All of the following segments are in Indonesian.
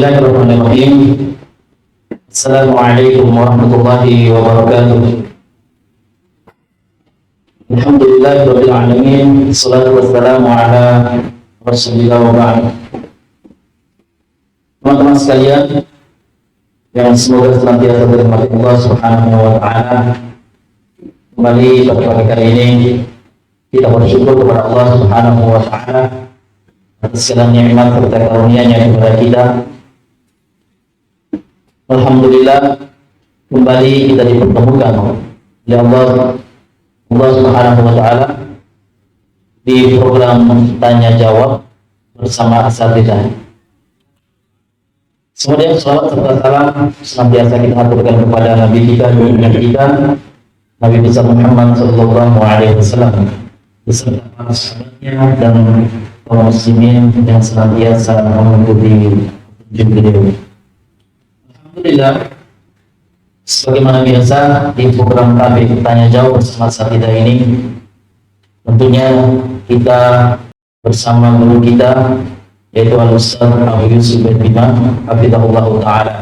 Bismillahirrahmanirrahim. Assalamualaikum warahmatullahi wabarakatuh. Alhamdulillahirabbil alamin. Wassalatu wassalamu ala Rasulillah wa ba'd. Teman-teman sekalian yang semoga senantiasa dirahmati Allah Subhanahu wa taala. Kembali pada pagi kali ini kita bersyukur kepada Allah Subhanahu wa taala atas segala nikmat serta karunia-Nya kepada kita. Alhamdulillah, kembali kita dipertemukan oleh Allah Subhanahu wa taala di program tanya jawab bersama Asatidzah. Semoga salawat serta salam senantiasa kita aturkan kepada Nabi kita, junjungan kita, Nabi besar Muhammad sallallahu alaihi wasallam beserta para sahabatnya dan kaum muslimin yang senantiasa mengikuti petunjuk beliau. Alhamdulillah, sebagaimana biasa di program kami tanya jawab bersama Asatidzah ini, tentunya kita bersama guru kita yaitu Al-Ustaz Abu Yusuf bin Hafizahullah Ta'ala.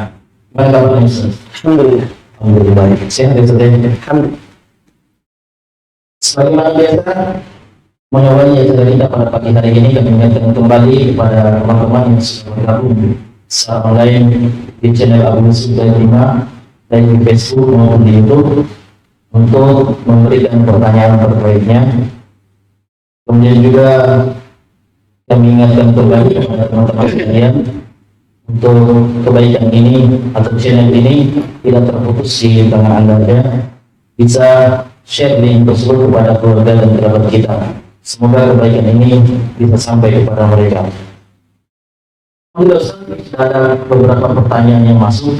Gimana kabarnya Ustaz? Alhamdulillah. Alhamdulillah. Sehat ya Ustaz? Alhamdulillah. Sebagaimana biasa mengawali acara kita pada pagi hari ini, kami ingatkan kembali kepada teman-teman yang sudah bergabung secara online di channel Abu Yusuf bin dan di Facebook maupun di YouTube untuk memberikan pertanyaan terbaiknya. Kemudian juga kami ingatkan kembali kepada teman-teman sekalian untuk kebaikan ini atau channel ini tidak terputus di tangan Anda, bisa share link tersebut kepada keluarga dan kerabat kita. Semoga kebaikan ini bisa sampai kepada mereka. Sudah ada beberapa pertanyaan yang masuk.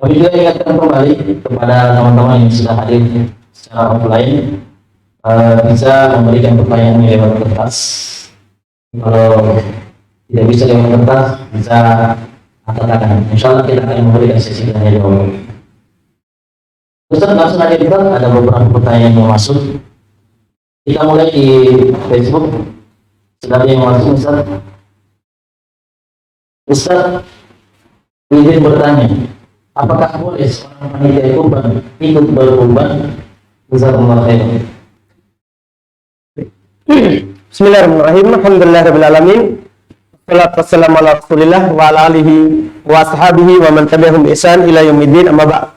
Kami juga ingatkan kembali kepada teman-teman yang sudah hadir secara offline, bisa memberikan pertanyaan lewat kertas. Kalau tidak bisa lewat kertas, bisa angkat tangan. Insya Allah kita akan memberikan sesi tanya jawab. Ustaz, langsung aja kita ada beberapa pertanyaan yang masuk. Kita mulai di Facebook. Sudah ada yang masuk, Ustaz. Ustaz, izin bertanya, apakah boleh seorang panitia kurban ikut berkurban? Jazakumullah khairan. Bismillahirrahmanirrahim. Alhamdulillahirabbil alamin. Wassalatu wassalamu ala Rasulillah wa ala alihi wa ashabihi wa man tabi'ahum bi ihsan ila yaumiddin, amma ba'd.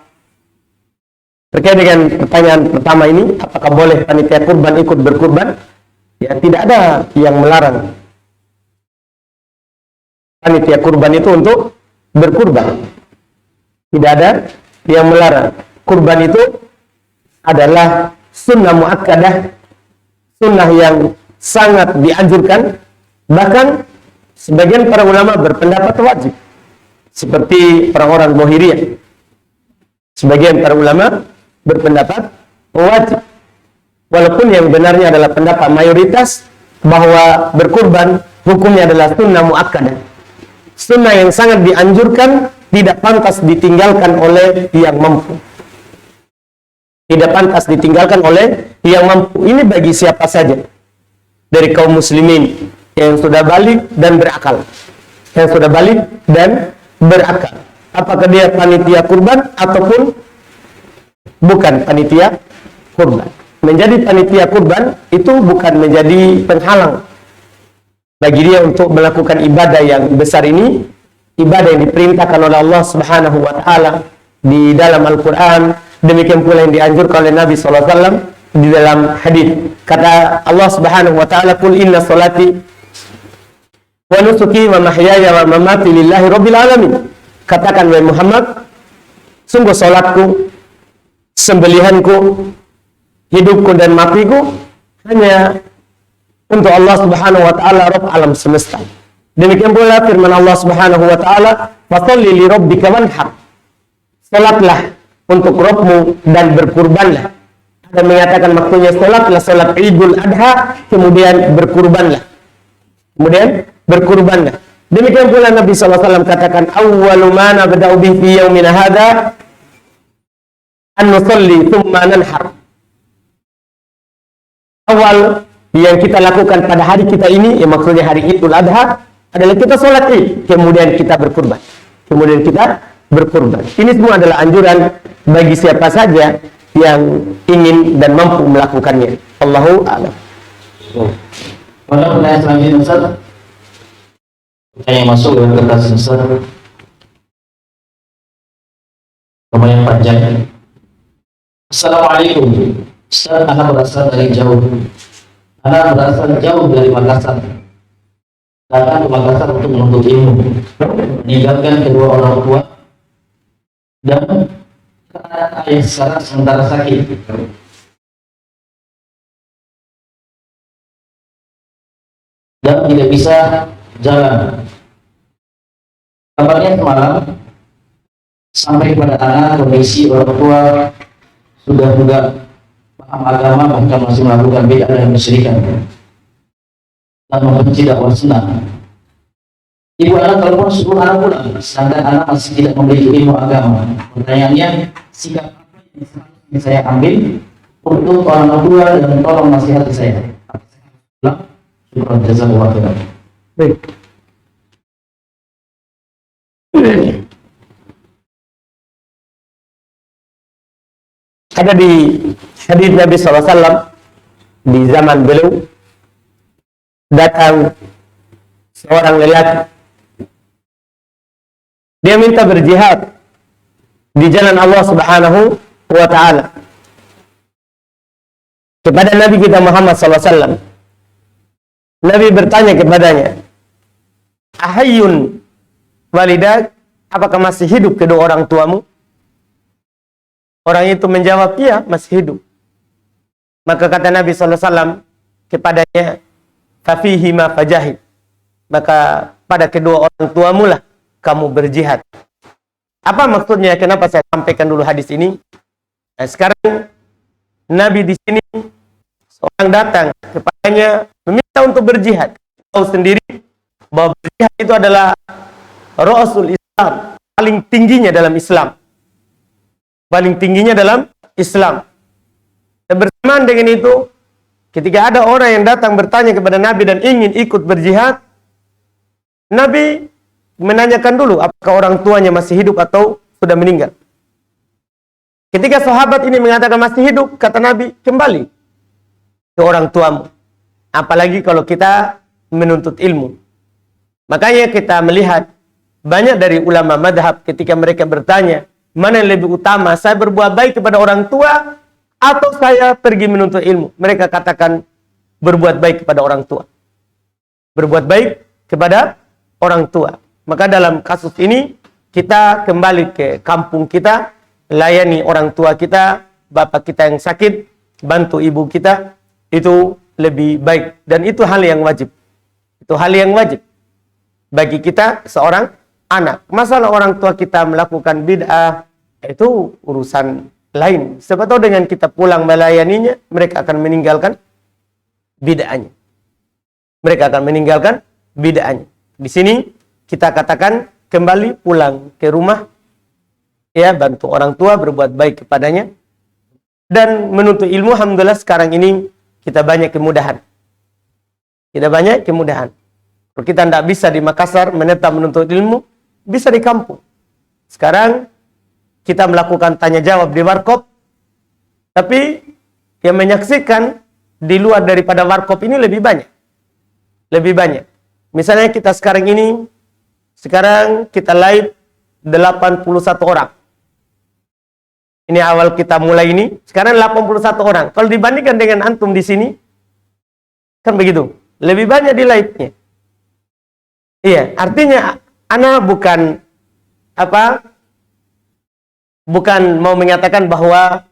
Terkait dengan pertanyaan pertama ini, apakah boleh panitia kurban ikut berkurban? Ya, tidak ada yang melarang panitia kurban itu untuk berkurban. Tidak ada yang melarang. Kurban itu adalah sunnah muakkadah, sunnah yang sangat dianjurkan. Bahkan sebagian para ulama berpendapat wajib, seperti orang-orang Zahiriyah. Sebagian para ulama berpendapat wajib, walaupun yang benarnya adalah pendapat mayoritas bahwa berkurban hukumnya adalah sunnah muakkadah, sunnah yang sangat dianjurkan, tidak pantas ditinggalkan oleh yang mampu. Tidak pantas ditinggalkan oleh yang mampu. Ini bagi siapa saja dari kaum muslimin yang sudah balik dan berakal. Yang sudah balik dan berakal. Apakah dia panitia kurban ataupun bukan panitia kurban. Menjadi panitia kurban itu bukan menjadi penghalang bagi dia untuk melakukan ibadah yang besar ini, ibadah yang diperintahkan oleh Allah Subhanahu wa taala di dalam Al-Qur'an, demikian pula yang dianjurkan oleh Nabi sallallahu alaihi wasallam di dalam hadis. Kata Allah Subhanahu wa taala, "Qul inna sholati wa nusuki wa mahyaya wa mamati lillahi rabbil alamin." Katakan wahai Muhammad, sungguh salatku, sembelihanku, hidupku dan matiku hanya untuk Allah Subhanahu wa taala, Rabb alam semesta. Demikian pula firman Allah Subhanahu wa taala, "Fasholli li rabbika wanhar." Salatlah untuk Rabbmu dan berkurbanlah. Ada mengatakan maksudnya salatlah salat Idul Adha, kemudian berkurbanlah. Kemudian berkurbanlah. Demikian pula Nabi sallallahu alaihi wasallam katakan, "Awwalu ma nabda'u bihi fi yaumina hadza an nusalli tsumma nanhar." Awal yang kita lakukan pada hari kita ini, yang maksudnya hari Idul Adha, adalah kita sholat Id, kemudian kita berkurban. Kemudian kita berkurban. Ini semua adalah anjuran bagi siapa saja yang ingin dan mampu melakukannya. Allahu a'lam. Pada pertanyaan selanjutnya Ustaz, pertanyaan yang masuk dengan kertas Ustaz, lumayan panjang. Assalamualaikum Ustaz, anak berasal dari jauh. Anak berasal jauh dari Makassar. Datang ke Makassar untuk menuntut ilmu, meninggalkan kedua orang tua dan karena ayah sekarang sementara sakit. Dan tidak bisa jalan. Kabarnya semalam sampai pada anak kondisi orang tua sudah juga paham agama, bahkan masih melakukan bid'ah dan kesyirikan dan membenci dakwah sunnah. Ibu anak telepon suruh anak pulang, sedangkan anak masih tidak memiliki ilmu agama. Pertanyaannya, sikap apa yang saya ambil untuk orang tua dan tolong nasihati saya. Syukur jazakallahu khairan. Baik. Ada di hadis Nabi SAW di zaman beliau datang seorang lelaki, dia minta berjihad di jalan Allah Subhanahu wa Ta'ala kepada Nabi kita Muhammad SAW. Nabi bertanya kepadanya, ahayyun walidak, apakah masih hidup kedua orang tuamu? Orang itu menjawab, iya, masih hidup. Maka kata Nabi SAW kepadanya, fafihima fajahid, maka pada kedua orang tuamu lah kamu berjihad. Apa maksudnya? Kenapa saya sampaikan dulu hadis ini? Nah, sekarang Nabi di sini seorang datang kepadanya meminta untuk berjihad. Tahu sendiri bahwa berjihad itu adalah Rasul Islam, paling tingginya dalam Islam. Paling tingginya dalam Islam. Dan bersamaan dengan itu, ketika ada orang yang datang bertanya kepada Nabi dan ingin ikut berjihad, Nabi menanyakan dulu apakah orang tuanya masih hidup atau sudah meninggal. Ketika sahabat ini mengatakan masih hidup, kata Nabi, kembali ke orang tuamu. Apalagi kalau kita menuntut ilmu. Makanya kita melihat banyak dari ulama madhab ketika mereka bertanya, mana yang lebih utama, saya berbuat baik kepada orang tua atau saya pergi menuntut ilmu? Mereka katakan berbuat baik kepada orang tua. Berbuat baik kepada orang tua. Maka dalam kasus ini kita kembali ke kampung kita, layani orang tua kita, bapak kita yang sakit, bantu ibu kita, itu lebih baik. Dan itu hal yang wajib. Itu hal yang wajib bagi kita seorang anak. Masalah orang tua kita melakukan bid'ah, itu urusan lain. Siapa tahu dengan kita pulang melayaninya, mereka akan meninggalkan bid'ahnya. Mereka akan meninggalkan bid'ahnya. Di sini kita katakan kembali pulang ke rumah, ya, bantu orang tua, berbuat baik kepadanya, dan menuntut ilmu. Alhamdulillah sekarang ini kita banyak kemudahan. Kita banyak kemudahan. Kalau kita tidak bisa di Makassar menetap menuntut ilmu, bisa di kampung. Sekarang kita melakukan tanya jawab di warkop, tapi yang menyaksikan di luar daripada warkop ini lebih banyak. Lebih banyak. Misalnya kita sekarang kita live 81 orang. Ini awal kita mulai ini, sekarang 81 orang. Kalau dibandingkan dengan antum di sini, kan begitu. Lebih banyak di live-nya. Iya, artinya ana bukan mau mengatakan bahwa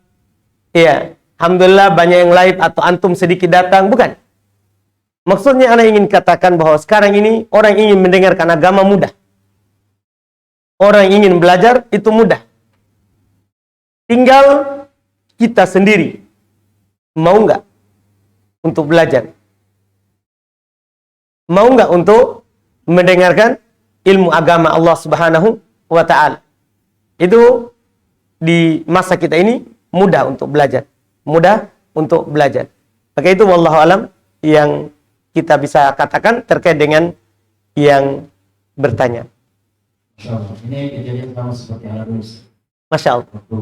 iya, alhamdulillah banyak yang live atau antum sedikit datang, bukan. Maksudnya ana ingin katakan bahwa sekarang ini orang ingin mendengarkan agama mudah. Orang ingin belajar itu mudah. Tinggal kita sendiri mau nggak untuk belajar? Mau nggak untuk mendengarkan ilmu agama Allah Subhanahu wa Ta'ala? Itu di masa kita ini mudah untuk belajar. Mudah untuk belajar. Maka itu wallahu alam yang kita bisa katakan terkait dengan yang bertanya. Masya Allah. Ini kejadian sama seperti anak dulu. Masya Allah. Waktu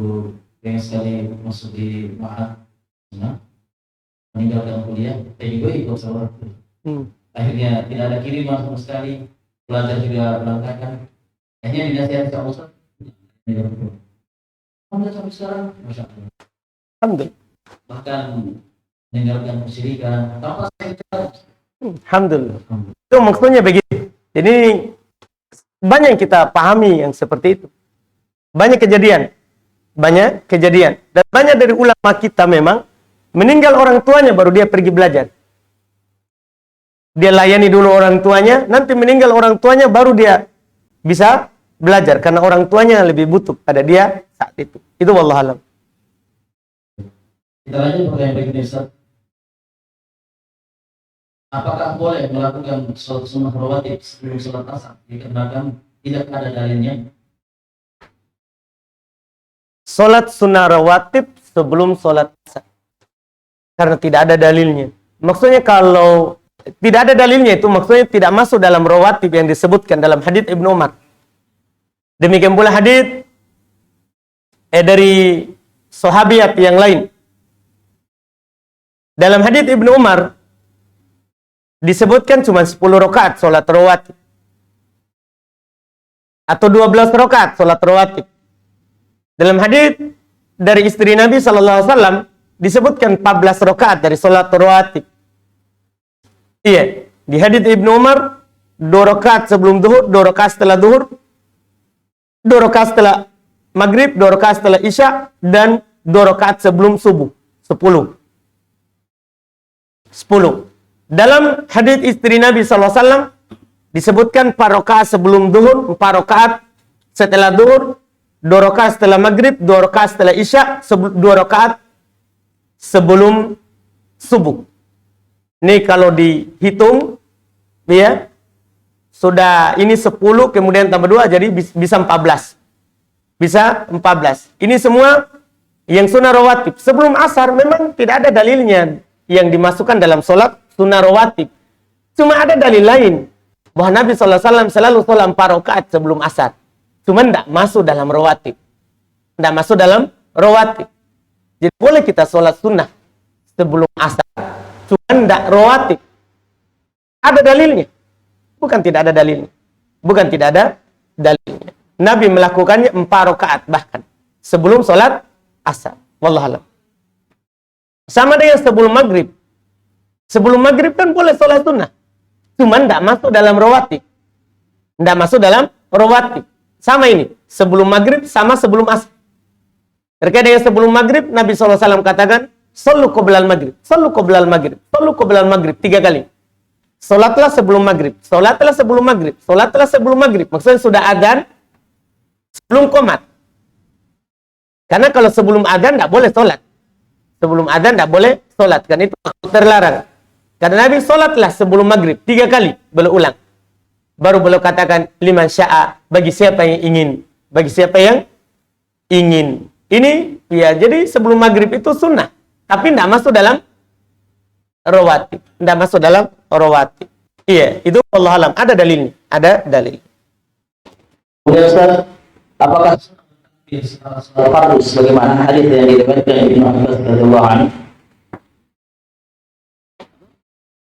pengen sekali masuk di Ma'had, meninggalkan kuliah, saya juga ikut sholat. Akhirnya tidak ada kiriman sama sekali, belajar juga berantakan. Akhirnya dinasihat sama Ustaz. Alhamdulillah sampai sekarang, Masya Allah. Alhamdulillah. Bahkan meninggalkan kesyirikan, tanpa saya. Alhamdulillah. Itu maksudnya begitu. Jadi banyak yang kita pahami yang seperti itu. Banyak kejadian. Dan banyak dari ulama kita memang meninggal orang tuanya baru dia pergi belajar. Dia layani dulu orang tuanya, nanti meninggal orang tuanya baru dia bisa belajar karena orang tuanya lebih butuh pada dia saat itu. Itu wallahualam. Kita lanjut pertanyaan berikutnya, Ustaz. Apakah boleh melakukan sholat sunnah rawatib sebelum sholat asar dikarenakan tidak ada dalilnya? Sholat sunnah rawatib sebelum sholat asar karena tidak ada dalilnya. Maksudnya kalau tidak ada dalilnya itu maksudnya tidak masuk dalam rawatib yang disebutkan dalam hadits Ibnu Umar. Demikian pula hadits dari sahabiat yang lain. Dalam hadits Ibnu Umar disebutkan cuma 10 rakaat sholat rawatib atau 12 rakaat sholat rawatib. Dalam hadits dari istri Nabi SAW disebutkan 14 rakaat dari sholat rawatib. Iya, di hadits Ibnu Umar 2 rakaat sebelum zuhur, 2 rakaat setelah zuhur, 2 rakaat setelah maghrib, 2 rakaat setelah isya, dan 2 rakaat sebelum subuh. 10. Dalam hadits istri Nabi SAW disebutkan 4 rakaat sebelum zuhur, 4 rakaat setelah zuhur, 2 rakaat setelah maghrib, 2 rakaat setelah isya, 2 rakaat sebelum subuh. Ini kalau dihitung, ya, sudah ini 10, kemudian tambah 2, jadi bisa 14. Bisa 14. Ini semua yang sunnah rawatib. Sebelum asar memang tidak ada dalilnya yang dimasukkan dalam sholat sunnah rawatib. Cuma ada dalil lain. Bahwa Nabi SAW selalu sholat 4 rakaat sebelum asar. Cuma tidak masuk dalam rawatib. Tidak masuk dalam rawatib. Jadi boleh kita sholat sunnah sebelum asar. Cuma tidak rawatib. Ada dalilnya. Bukan tidak ada dalilnya. Bukan tidak ada dalilnya. Nabi melakukannya 4 rakaat bahkan. Sebelum sholat asar. Wallahualam. Sama dengan sebelum maghrib. Sebelum maghrib kan boleh sholat sunnah. Cuma tidak masuk dalam rawatib. Tidak masuk dalam rawatib. Sama ini. Sebelum maghrib sama sebelum asar. Terkait dengan sebelum maghrib, Nabi SAW katakan, Sallu qoblal maghrib, sallu qoblal maghrib, sallu qoblal maghrib 3 kali. Salatlah sebelum maghrib, salatlah sebelum maghrib, salatlah sebelum maghrib. Maksudnya sudah adzan sebelum qomat. Karena kalau sebelum adzan tidak boleh salat. Sebelum adzan tidak boleh salat, karena itu terlarang. Karena Nabi salatlah sebelum maghrib 3 kali, beliau ulang. Baru beliau katakan liman sya'a, bagi siapa yang ingin, bagi siapa yang ingin. Ini ya, jadi sebelum maghrib itu sunnah. Tapi tidak masuk dalam rawatib. Tidak masuk dalam rawatib. Iya, itu wallahualam. Ada dalilnya. Ada dalil. Kemudian Ustaz, apakah sholat fardu sebagaimana hadis yang diriwayatkan Ibnu Abbas radhiyallahu anhu?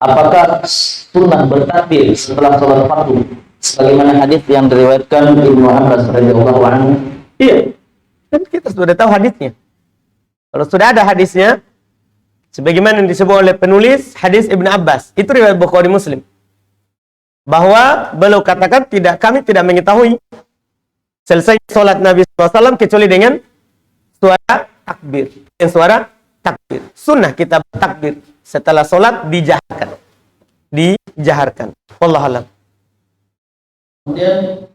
Apakah sunnah bertakbir setelah sholat fardu sebagaimana hadis yang diriwayatkan Ibnu Abbas radhiyallahu anhu? Iya. Dan kita sudah tahu hadisnya. Kalau sudah ada hadisnya, sebagaimana yang disebut oleh penulis hadis Ibnu Abbas, itu riwayat Bukhari Muslim, bahwa beliau katakan kami tidak mengetahui selesai sholat Nabi SAW kecuali dengan suara takbir. Dengan suara takbir. Sunnah kita bertakbir setelah sholat dijaharkan. Dijaharkan. Wallahualam. Kemudian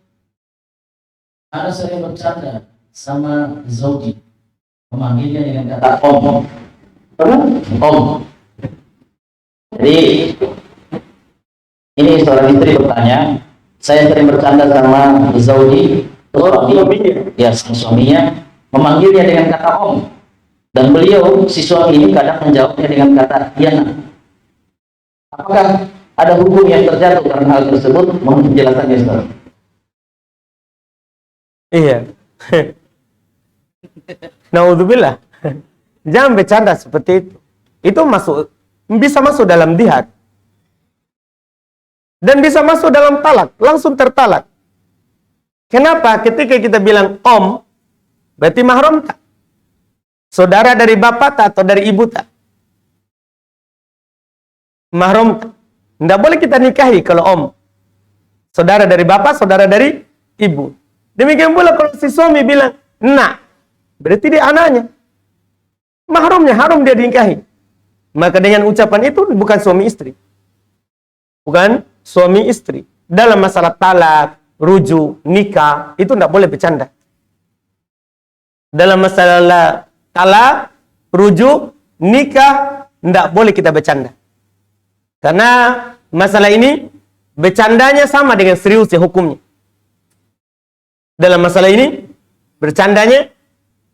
ada sering bercanda sama zauji, memanggilnya dengan kata om. Om. Jadi ini seorang istri bertanya, saya sering bercanda sama zauji, ya suaminya, memanggilnya dengan kata om, dan beliau si suami ini kadang menjawabnya dengan kata iya nak. Apakah ada hukum yang terjatuh karena hal tersebut? Mohon penjelasannya, Ustaz. Iya. Naudzubillah. Jangan bercanda seperti itu. Itu bisa masuk dalam jihad. Dan bisa masuk dalam talak, langsung tertalak. Kenapa? Ketika kita bilang om, berarti mahram tak? Saudara dari bapak tak atau dari ibu tak? Mahram tak? Tidak boleh kita nikahi kalau om. Saudara dari bapak, saudara dari ibu. Demikian pula kalau si suami bilang, nak, berarti dia anaknya. Mahramnya haram dia dinikahi. Maka dengan ucapan itu bukan suami istri. Bukan suami istri. Dalam masalah talak, rujuk, nikah, itu tidak boleh bercanda. Dalam masalah talak, rujuk, nikah, tidak boleh kita bercanda. Karena masalah ini, bercandanya sama dengan seriusnya hukumnya. Dalam masalah ini, bercandanya,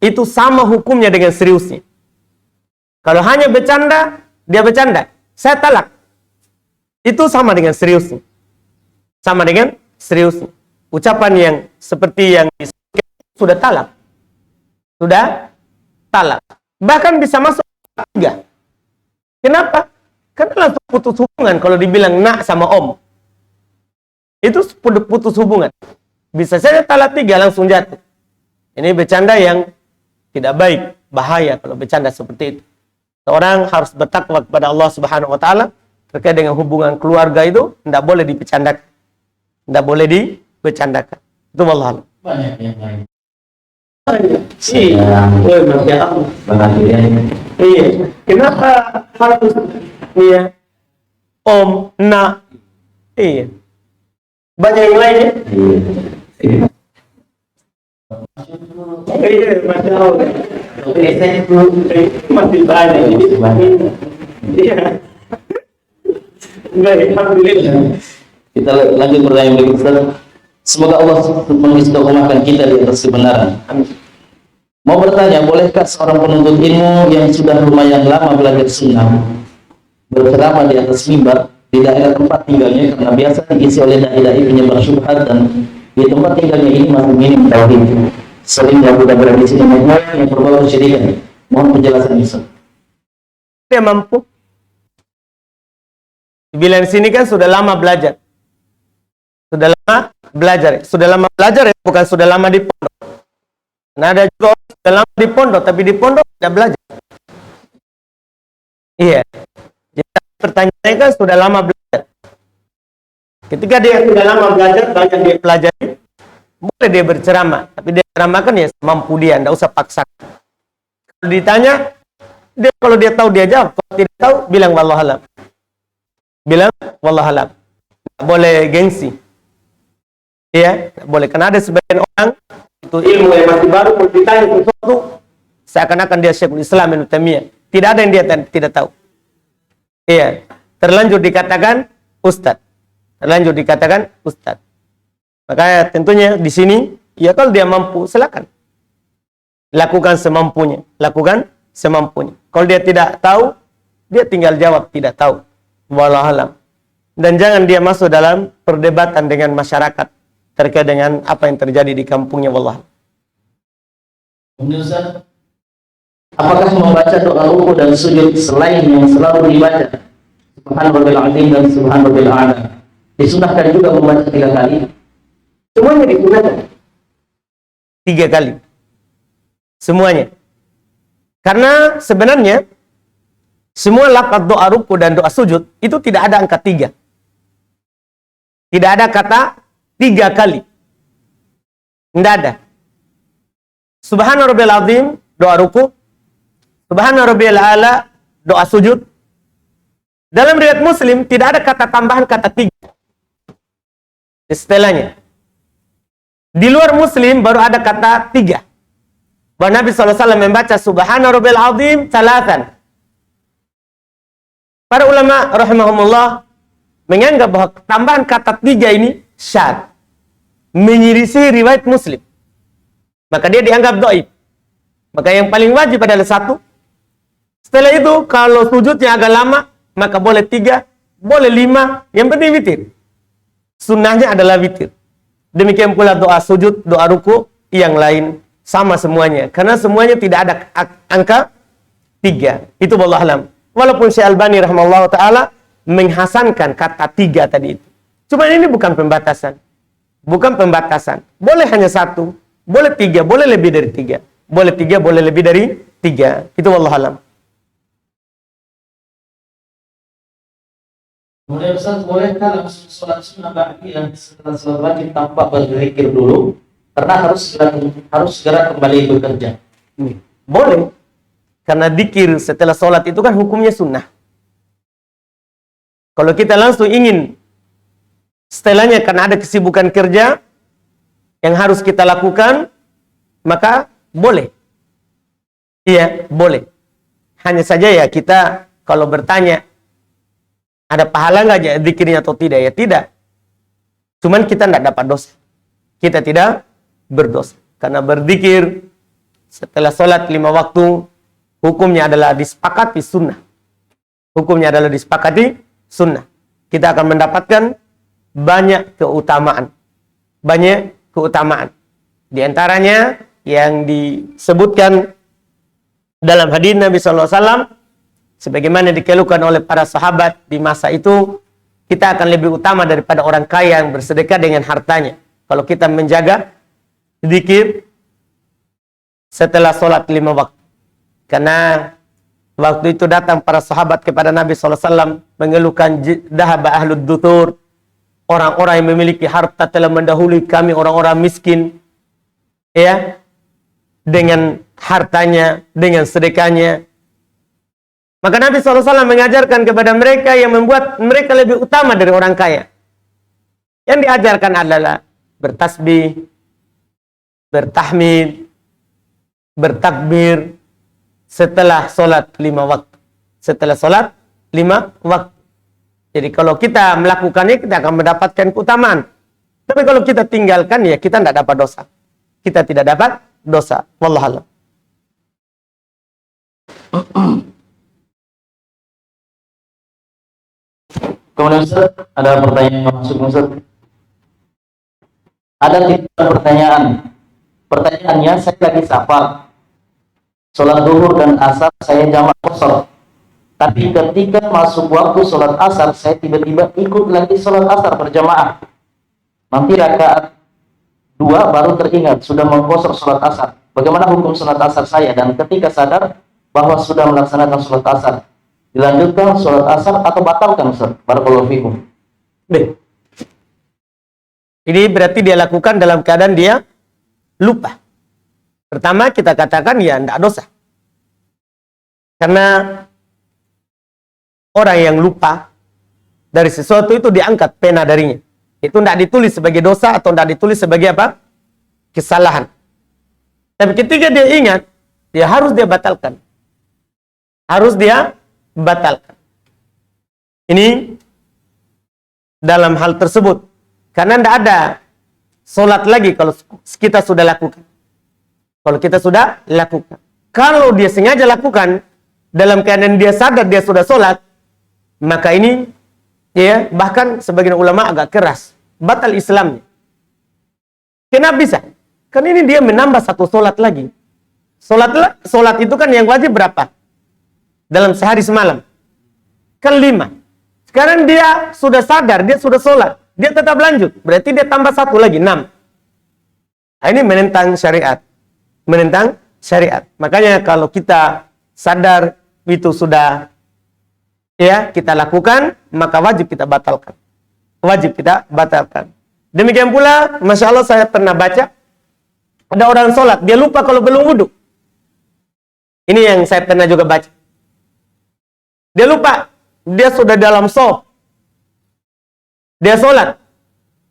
itu sama hukumnya dengan seriusnya. Kalau hanya bercanda, dia bercanda. Saya talak. Itu sama dengan seriusnya. Sama dengan seriusnya. Ucapan yang seperti yang sudah talak. Sudah talak. Bahkan bisa masuk tiga. Kenapa? Karena langsung putus hubungan kalau dibilang nak sama om. Itu putus hubungan. Bisa saja talak 3 langsung jatuh. Ini bercanda yang tidak baik. Bahaya kalau bercanda seperti itu. Seorang harus bertakwa kepada Allah Subhanahu wa taala terkait dengan hubungan keluarga itu tidak boleh dibercandakan. Tidak boleh dibercandakan. Itu wallah. Banyak yang lain. Iya. Iya. Kenapa harus iya om, nak? Iya. Banyak yang lainnya. Iya. Iya, Masya Allah. Masih banyak. Iya. Baik, alhamdulillah. Kita lanjut pertanyaan berikutnya. Semoga Allah mengistiqomahkan kita di atas kebenaran. Mau bertanya, bolehkah seorang penuntut ilmu yang sudah lumayan lama belajar sunnah berceramah di atas mimbar di daerah tempat tinggalnya karena biasa diisi oleh dai-dai penyebar syubhat dan di tempat tinggalnya ini masih minim tauhid. Sering budak berada di sini yang berbau kesyirikan. Mohon penjelasan Ustaz. Dia mampu. Dibilang sini kan sudah lama belajar. Sudah lama belajar. Sudah lama belajar ya, bukan sudah lama di pondok. Nah ada juga orang sudah lama di pondok, tapi di pondok tidak belajar. Iya. Jadi pertanyaannya kan sudah lama belajar. Ketika dia sudah lama belajar, banyak dia pelajari, boleh dia berceramah. Tapi dia ceramahkan ya semampu dia, tidak usah paksa. Kalau ditanya, kalau dia tahu dia jawab. Kalau tidak tahu, bilang wallahualam. Bilang wallahualam. Tidak boleh gengsi. Iya, tidak boleh. Karena ada sebagian orang itu ilmu yang masih baru, kalau ditanya sesuatu, seakan-akan dia Syekhul Islam Ibnu Taimiyah. Tidak ada yang dia tidak tahu. Iya, terlanjur dikatakan ustadz. Terlanjur dikatakan ustadz. Makanya tentunya di sini, ya kalau dia mampu, silakan. Lakukan semampunya. Lakukan semampunya. Kalau dia tidak tahu, dia tinggal jawab tidak tahu. Wallahualam. Dan jangan dia masuk dalam perdebatan dengan masyarakat terkait dengan apa yang terjadi di kampungnya. Wallah. Ustaz, apakah membaca doa ruku dan sujud selain yang selalu dibaca Subhanallahil azim dan Subhanallahil a'la disunahkan juga membaca 3 kali? Semuanya disunahkan 3 kali. Semuanya. Karena sebenarnya semua lafaz doa ruku dan doa sujud itu tidak ada angka 3. Tidak ada kata 3 kali. Tidak ada. Subhana rabbiyal azim, doa ruku. Subhana rabbiyal a'la, doa sujud. Dalam riwayat Muslim tidak ada kata tambahan kata 3. Istilahnya. Di luar Muslim baru ada kata 3. Bahwa Nabi SAW membaca Subhana rabbiyal azim salatan. Para ulama rahimahumullah menganggap bahwa tambahan kata 3 ini syadz, menyelisih riwayat Muslim. Maka dia dianggap dhaif. Maka yang paling wajib adalah 1. Setelah itu kalau sujudnya agak lama, maka boleh 3. boleh 5, yang penting witir. Sunnahnya adalah witir. Demikian pula doa sujud, doa ruku, yang lain sama semuanya. Karena semuanya tidak ada angka 3. Itu wallahu alam. Walaupun Syekh Albani rahimahullah ta'ala menghasankan kata 3 tadi itu. Cuma ini bukan pembatasan. Bukan pembatasan. Boleh hanya 1, boleh 3, boleh lebih dari 3. Boleh 3, boleh lebih dari 3. Itu wallahu alam. Kemudian Ustaz, bolehkah langsung sholat sunnah ba'diyah setelah sholat wajib tanpa berzikir dulu? Karena harus segera kembali bekerja. Boleh. Karena zikir setelah sholat itu kan hukumnya sunnah. Kalau kita langsung ingin setelahnya karena ada kesibukan kerja yang harus kita lakukan, maka boleh. Iya, boleh. Hanya saja ya kita kalau bertanya, ada pahala nggak ya zikirnya atau tidak? Ya tidak. Cuman kita tidak dapat dosa. Kita tidak berdosa. Karena berzikir setelah sholat 5 waktu, hukumnya adalah disepakati sunnah. Hukumnya adalah disepakati sunnah. Kita akan mendapatkan banyak keutamaan. Banyak keutamaan. Di antaranya yang disebutkan dalam hadis Nabi SAW, sebagaimana dikeluhkan oleh para sahabat di masa itu, kita akan lebih utama daripada orang kaya yang bersedekah dengan hartanya. Kalau kita menjaga zikir setelah sholat 5 waktu. Karena waktu itu datang para sahabat kepada Nabi SAW mengeluhkan dahaba ahlud duthur. Orang-orang yang memiliki harta telah mendahului kami, orang-orang miskin. Ya, dengan hartanya, dengan sedekahnya. Maka Nabi SAW mengajarkan kepada mereka yang membuat mereka lebih utama dari orang kaya. Yang diajarkan adalah bertasbih, bertahmid, bertakbir setelah sholat 5 waktu. Setelah sholat 5 waktu. Jadi kalau kita melakukannya, kita akan mendapatkan keutamaan. Tapi kalau kita tinggalkan, ya kita tidak dapat dosa. Kita tidak dapat dosa. Wallahualam. Kemudian Ustaz, ada pertanyaan yang masuk Ustaz. Ada 3 pertanyaan. Pertanyaannya, saya lagi safar. Sholat zuhur dan asar saya jamak qashar. Tapi ketika masuk waktu sholat asar, saya tiba-tiba ikut lagi sholat asar berjamaah. Nanti rakaat 2 baru teringat sudah mengqashar sholat asar. Bagaimana hukum sholat asar saya? Dan ketika sadar bahwa sudah melaksanakan sholat asar, dilanjutkan sholat asar atau batalkan Ustaz? Barakallahu fikum. Ini berarti dia lakukan dalam keadaan dia lupa. Pertama kita katakan ya tidak dosa. Karena orang yang lupa dari sesuatu itu diangkat pena darinya. Itu tidak ditulis sebagai dosa atau tidak ditulis sebagai apa? Kesalahan. Tapi ketika dia ingat, dia harus dia batalkan. Harus dia batalkan. Ini dalam hal tersebut. Karena tidak ada sholat lagi kalau kita sudah lakukan. Kalau kita sudah lakukan. Kalau dia sengaja lakukan, dalam keadaan dia sadar dia sudah sholat, maka ini ya bahkan sebagian ulama agak keras. Batal Islamnya. Kenapa bisa? Kan ini dia menambah 1 sholat lagi. Sholat itu kan yang wajib berapa? Dalam sehari semalam. Kan 5. Sekarang dia sudah sadar, dia sudah sholat. Dia tetap lanjut. Berarti dia tambah 1 lagi, 6. Nah, ini menentang syariat. Menentang syariat. Makanya kalau kita sadar itu sudah ya kita lakukan, maka wajib kita batalkan. Wajib kita batalkan. Demikian pula, Masya Allah saya pernah baca, ada orang sholat, dia lupa kalau belum wudhu. Ini yang saya pernah juga baca. Dia lupa, dia sudah dalam sholat. Dia sholat.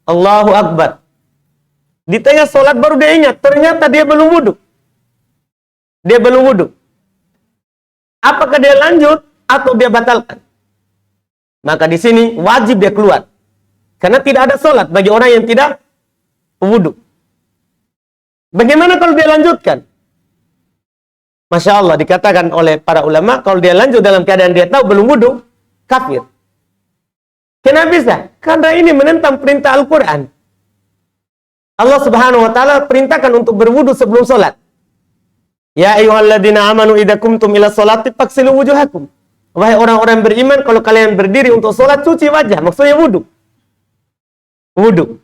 Allahu Akbar. Di tengah sholat baru dia ingat, ternyata dia belum wudhu. Dia belum wudhu. Apakah dia lanjut atau dia batalkan? Maka di sini wajib dia keluar. Karena tidak ada sholat bagi orang yang tidak wudhu. Bagaimana kalau dia lanjutkan? Masya Allah dikatakan oleh para ulama, kalau dia lanjut dalam keadaan dia tahu belum wudhu, kafir. Kenapa bisa? Karena ini menentang perintah Al-Quran. Allah Subhanahu wa Ta'ala perintahkan untuk berwudu sebelum sholat. Ya ayyuhalladzina amanu idza kumtum ila sholati faghsilu wujuhakum. Wahai orang-orang beriman, kalau kalian berdiri untuk sholat, cuci wajah. Maksudnya wudu. Wudu.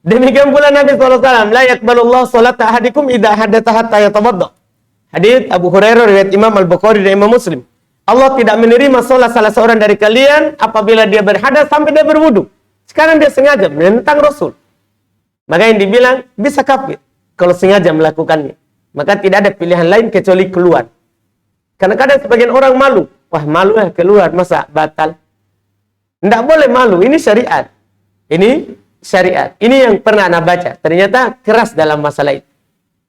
Demikian pula Nabi SAW, la yaqbalullahu sholata ahadikum idza hadatsa hatta yatawadda. Hadits Abu Hurairah riwayat Imam Al-Bukhari dan Imam Muslim. Allah tidak menerima sholat salah seorang dari kalian apabila dia berhadas sampai dia berwudu. Sekarang dia sengaja menentang Rasul. Maka yang dibilang bisa kafir kalau sengaja melakukannya. Maka tidak ada pilihan lain kecuali keluar. Karena kadang sebagian orang malu. Wah, malu keluar, masa batal? Tidak boleh malu, ini syariat. Ini syariat. Ini yang pernah Anda baca. Ternyata keras dalam masalah itu.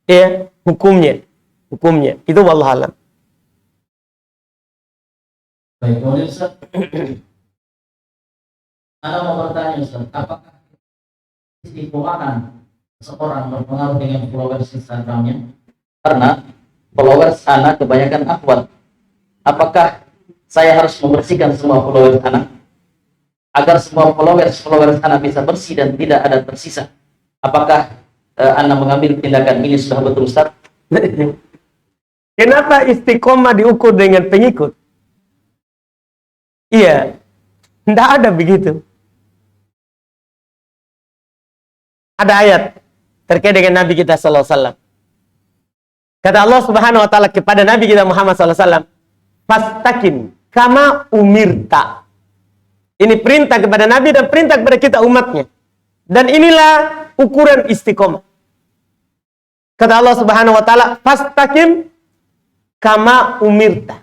Ya, hukumnya. Itu wallahualam. Baik, kemudian Ustaz, Anda mau bertanya Ustaz, apakah istiqomahan seorang berpengaruh dengan followers Instagramnya? Karena followers Anda kebanyakan akhwat. Apakah saya harus membersihkan semua followers Anda agar semua followers Anda bisa bersih dan tidak ada tersisa? Apakah Anda mengambil tindakan ini sudah betul Ustaz? Kenapa istiqomah diukur dengan pengikut? Iya, tidak ada begitu. Ada ayat terkait dengan Nabi kita sallallahu alaihi wasallam. Kata Allah Subhanahu wa taala kepada Nabi kita Muhammad sallallahu alaihi wasallam, "Fastaqim kama umirta." Ini perintah kepada Nabi dan perintah kepada kita umatnya. Dan inilah ukuran istiqomah. Kata Allah Subhanahu wa taala, "Fastaqim kama umirta."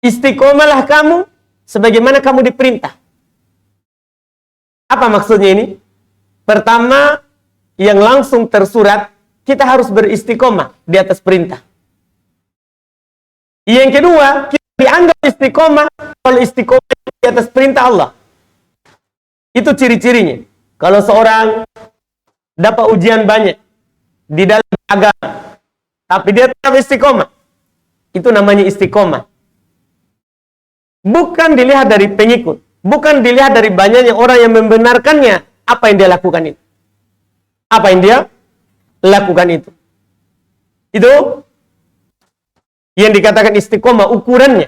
Istiqomahlah kamu sebagaimana kamu diperintah. Apa maksudnya ini? Pertama, yang langsung tersurat, kita harus beristiqomah di atas perintah. Yang kedua, kita dianggap istiqomah kalau istiqomah di atas perintah Allah. Itu ciri-cirinya. Kalau seorang dapat ujian banyak di dalam agama, tapi dia tetap istiqomah, itu namanya istiqomah. Bukan dilihat dari pengikut, bukan dilihat dari banyaknya orang yang membenarkannya. Apa yang dia lakukan itu? Apa yang dia lakukan itu? Itu yang dikatakan istiqomah, ukurannya.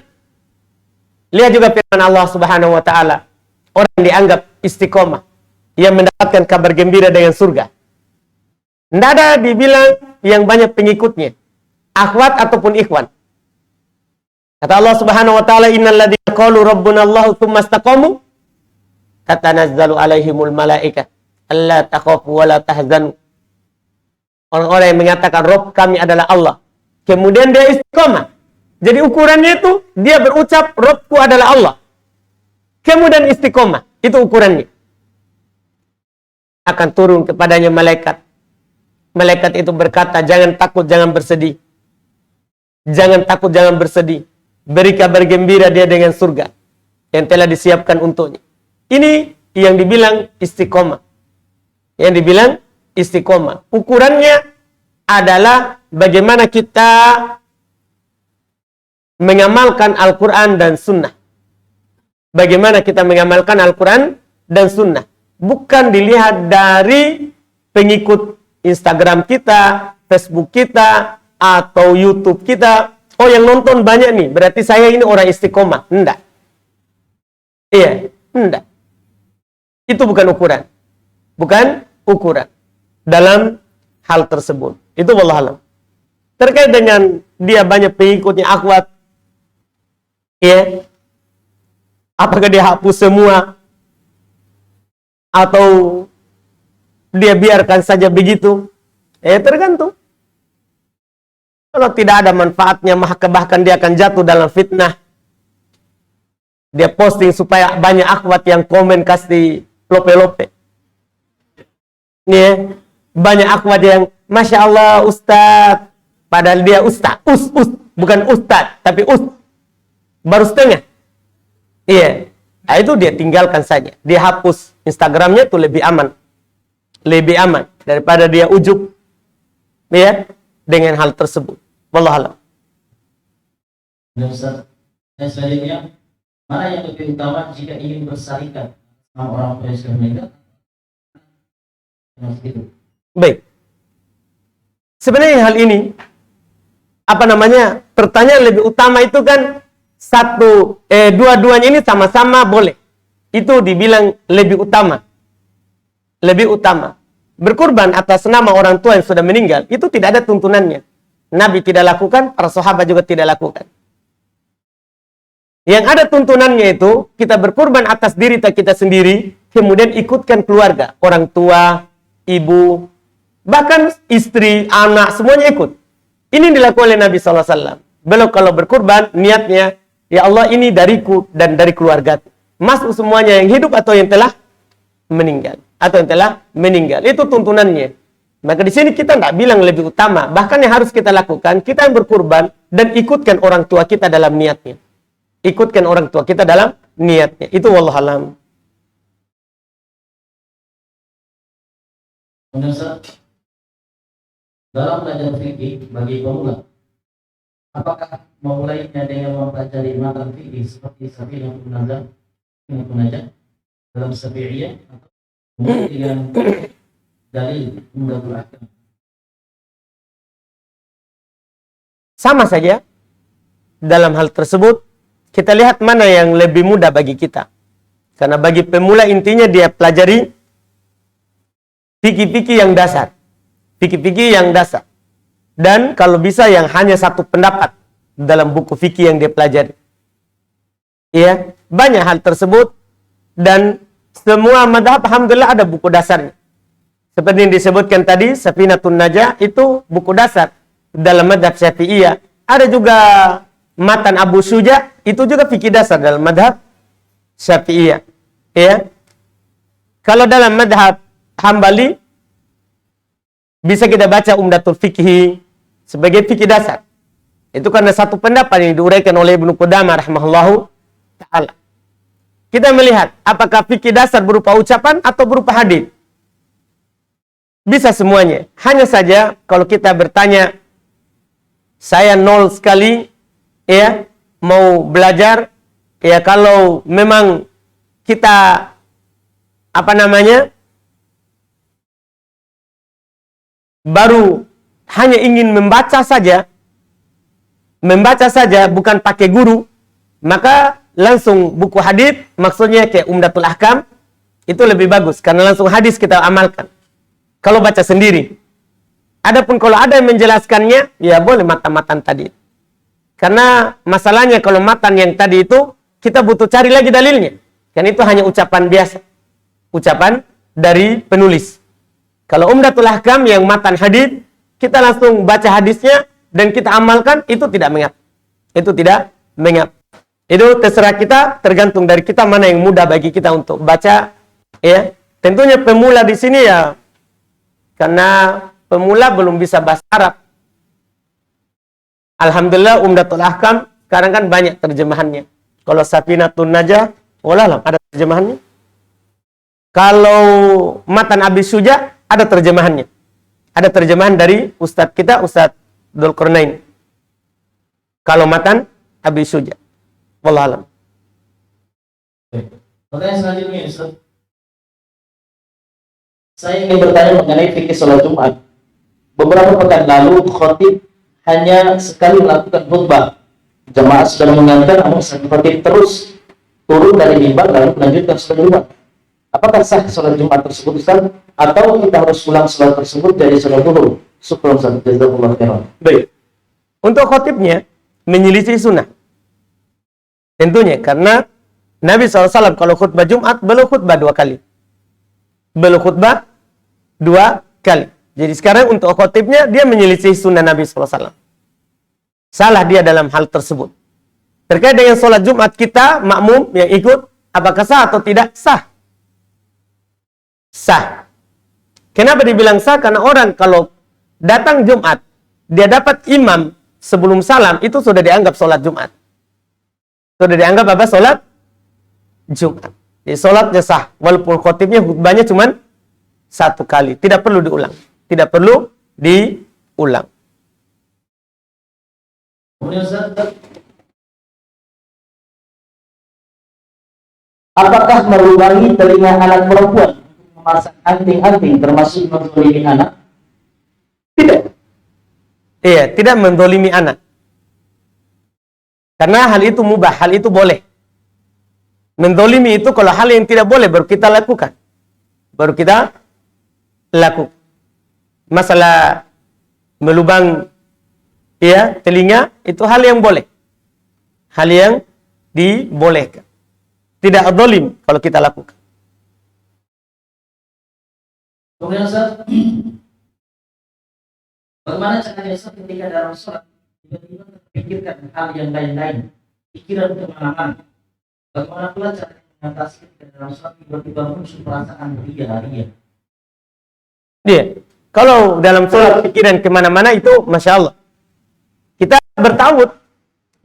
Lihat juga firman Allah Subhanahu wa taala. Orang yang dianggap istiqomah, yang mendapatkan kabar gembira dengan surga. Tidak ada dibilang yang banyak pengikutnya, akhwat ataupun ikhwan. Kata Allah Subhanahu wa taala, "Innal ladzina qalu rabbuna Allah tsumma istaqamu tatanazzalu alaihimul malaikah alla takhafu wa la tahzanu." Orang-orang yang mengatakan Rabb kami adalah Allah, kemudian dia istiqomah. Jadi ukurannya itu dia berucap Rabbku adalah Allah, kemudian istiqomah. Itu ukurannya. Akan turun kepadanya malaikat. Malaikat itu berkata, jangan takut, jangan bersedih. Jangan takut, jangan bersedih. Beri kabar gembira dia dengan surga yang telah disiapkan untuknya. Ini yang dibilang istiqomah. Yang dibilang istiqomah. Ukurannya adalah bagaimana kita mengamalkan Al-Quran dan Sunnah. Bagaimana kita mengamalkan Al-Quran dan Sunnah. Bukan dilihat dari pengikut Instagram kita, Facebook kita, atau YouTube kita. Oh, yang nonton banyak nih, berarti saya ini orang istiqomah. Enggak. Iya, enggak. Itu bukan ukuran. Bukan ukuran dalam hal tersebut. Itu wallahualam. Terkait dengan dia banyak pengikutnya akhwat, ya, apakah dia hapus semua atau dia biarkan saja begitu? Tergantung. Kalau tidak ada manfaatnya, maka bahkan dia akan jatuh dalam fitnah. Dia posting supaya banyak akhwat yang komen kasih lope-lope. Ya, banyak akhwat yang Masya Allah Ustadz, padahal dia Ustadz, bukan Ustadz, tapi baru setengah. Iya, nah, itu dia tinggalkan saja. Dia hapus Instagramnya, itu lebih aman. Lebih aman daripada dia ujub, ya, dengan hal tersebut. Wallahualam. Dan Ustaz, selanjutnya, mana yang lebih utama jika ingin bersarikat orang tua yang sudah meninggal itu. Baik. Sebenarnya hal ini pertanyaan lebih utama itu kan dua-duanya ini sama-sama boleh. Itu dibilang lebih utama. Lebih utama. Berkurban atas nama orang tua yang sudah meninggal, itu tidak ada tuntunannya. Nabi tidak lakukan, para sahabat juga tidak lakukan. Yang ada tuntunannya itu, kita berkurban atas diri kita sendiri, kemudian ikutkan keluarga, orang tua, ibu, bahkan istri, anak, semuanya ikut. Ini dilakukan oleh Nabi SAW. Beliau kalau berkurban, niatnya, ya Allah ini dariku dan dari keluarga. Masuk semuanya yang hidup atau yang telah meninggal. Itu tuntunannya. Maka di sini kita tidak bilang lebih utama. Bahkan yang harus kita lakukan, kita yang berkurban dan ikutkan orang tua kita dalam niatnya. Ikutkan orang tua kita dalam niatnya. Itu wallahualam. Menurut dalam belajar fikih bagi pemula, apakah memulainya dengan mempelajari matan fikih seperti Safinah Najah dalam Syafi'iyah atau dengan dalil Umdatul Ahkam? Sama saja. Dalam hal tersebut, kita lihat mana yang lebih mudah bagi kita. Karena bagi pemula intinya dia pelajari fikih-fikih yang dasar. Fikih-fikih yang dasar. Dan kalau bisa yang hanya satu pendapat dalam buku fikih yang dia pelajari. Ya, banyak hal tersebut dan semua madhab alhamdulillah ada buku dasarnya. Seperti yang disebutkan tadi, Safinatun Najah itu buku dasar dalam madhab Syafi'iyah. Ada juga Matan Abu Syuja, itu juga fikih dasar dalam madhab Syafi'iyah. Ya. Kalau dalam madhab Hambali, bisa kita baca Umdatul Fikhi sebagai fikih dasar. Itu karena satu pendapat yang diuraikan oleh Ibnu Qudamah rahimahullahu ta'ala. Kita melihat apakah fikih dasar berupa ucapan atau berupa hadis. Bisa semuanya. Hanya saja kalau kita bertanya, saya 0 sekali, ya, mau belajar, ya kalau memang kita, baru hanya ingin membaca saja, bukan pakai guru, maka langsung buku hadis, maksudnya kayak Umdatul Ahkam, itu lebih bagus, karena langsung hadis kita amalkan. Kalau baca sendiri. Adapun kalau ada yang menjelaskannya, ya boleh matan-matan tadi. Karena masalahnya kalau matan yang tadi itu, kita butuh cari lagi dalilnya. Kan itu hanya ucapan biasa. Ucapan dari penulis. Kalau Umdatul Ahkam yang matan hadis, kita langsung baca hadisnya, dan kita amalkan, itu tidak mengap. Itu terserah kita, tergantung dari kita mana yang mudah bagi kita untuk baca. Ya, tentunya pemula di sini ya, karena pemula belum bisa bahasa Arab. Alhamdulillah Umdatul Ahkam sekarang kan banyak terjemahannya. Kalau Safinatun Najah, wallahualam ada terjemahannya. Kalau Matan Abi Syuja ada terjemahannya. Ada terjemahan dari Ustadz kita, Ustadz Dzulqarnain. Kalau Matan Abi Syuja. Wallahualam. Pertanyaan selanjutnya, Ustaz. Saya ingin bertanya mengenai fikih sholat Jumat. Beberapa pekan lalu, khatib hanya sekali melakukan khutbah. Jamaah sudah mengingatkan, namun sang khatib terus turun dari mimbar lalu melanjutkan sholat Jumat. Apakah sah sholat Jumat tersebut, Ustaz? Atau kita harus ulang sholat tersebut dari sholat zuhur? Syukran, Ustaz. Jazakumullah khairan. Baik. Untuk khatibnya menyelisih sunnah. Tentunya karena Nabi SAW kalau khutbah Jumat beliau khutbah 2 kali. Jadi sekarang untuk khatibnya dia menyelisih sunnah Nabi SAW. Salah dia dalam hal tersebut. Terkait dengan sholat Jumat kita makmum yang ikut, apakah sah atau tidak? Sah. Sah. Kenapa dibilang sah? Karena orang kalau datang Jumat, dia dapat imam sebelum salam, itu sudah dianggap sholat Jumat. Sudah dianggap apa? Sholat Jumat. Jadi sholatnya sah. Walaupun khotibnya khutbahnya cuma 1 kali. Tidak perlu diulang. Kemudian Ustaz, Apakah melubangi telinga anak perempuan untuk memasang anting-anting termasuk menzalimi anak? Tidak. Iya, tidak mendolimi anak. Karena hal itu mubah, hal itu boleh. Mendolimi itu kalau hal yang tidak boleh baru kita lakukan. Baru kita lakukan. Masalah melubang ya telinga itu hal yang boleh. Hal yang dibolehkan. Tidak dolim kalau kita lakukan. Kemudian Ustaz, bagaimana caranya Ustaz ketika dalam sholat tiba-tiba terpikirkan hal yang lain-lain, pikiran kemana-mana? Bagaimana pula caranya mengatasi ketika dalam sholat tiba-tiba muncul perasaan ria? Iya. Kalau dalam sholat pikiran kemana-mana itu Masya Allah. Kita bertawud.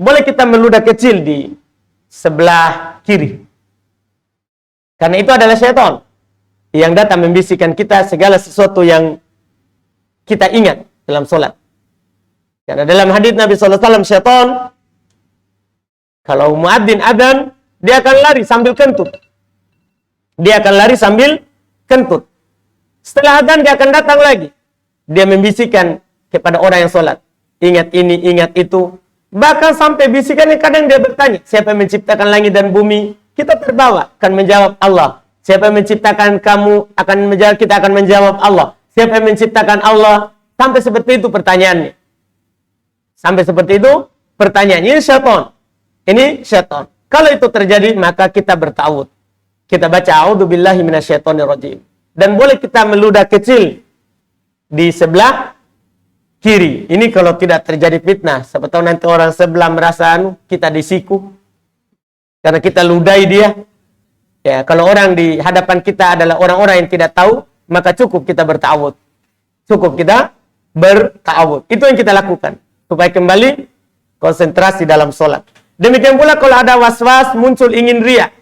Boleh kita meludah kecil di sebelah kiri. Karena itu adalah syaitan yang datang membisikkan kita segala sesuatu yang kita ingat dalam sholat. Karena dalam hadis Nabi SAW, syaitan kalau muadzin adzan, dia akan lari sambil kentut. Dia akan lari sambil kentut. Setelah adzan dia akan datang lagi. Dia membisikkan kepada orang yang sholat. Ingat ini, ingat itu. Bahkan sampai bisikannya kadang dia bertanya, siapa yang menciptakan langit dan bumi? Kita terbawa, akan menjawab Allah. Siapa yang menciptakan kamu, akan menjawab, kita akan menjawab Allah. Siapa yang menciptakan Allah? Sampai seperti itu pertanyaannya. Sampai seperti itu pertanyaannya. Ini syaitan. Ini syaitan. Kalau itu terjadi, maka kita bertawud. Kita baca, a'udzubillahi minasyaitonirrajim. Dan boleh kita meludah kecil di sebelah kiri. Ini kalau tidak terjadi fitnah. Siapa tahu nanti orang sebelah merasa kita disiku. Karena kita ludahi dia. Ya, kalau orang di hadapan kita adalah orang-orang yang tidak tahu, maka cukup kita bertawud. Cukup kita bertawud. Itu yang kita lakukan. Supaya kembali konsentrasi dalam sholat. Demikian pula kalau ada was-was, muncul ingin ria.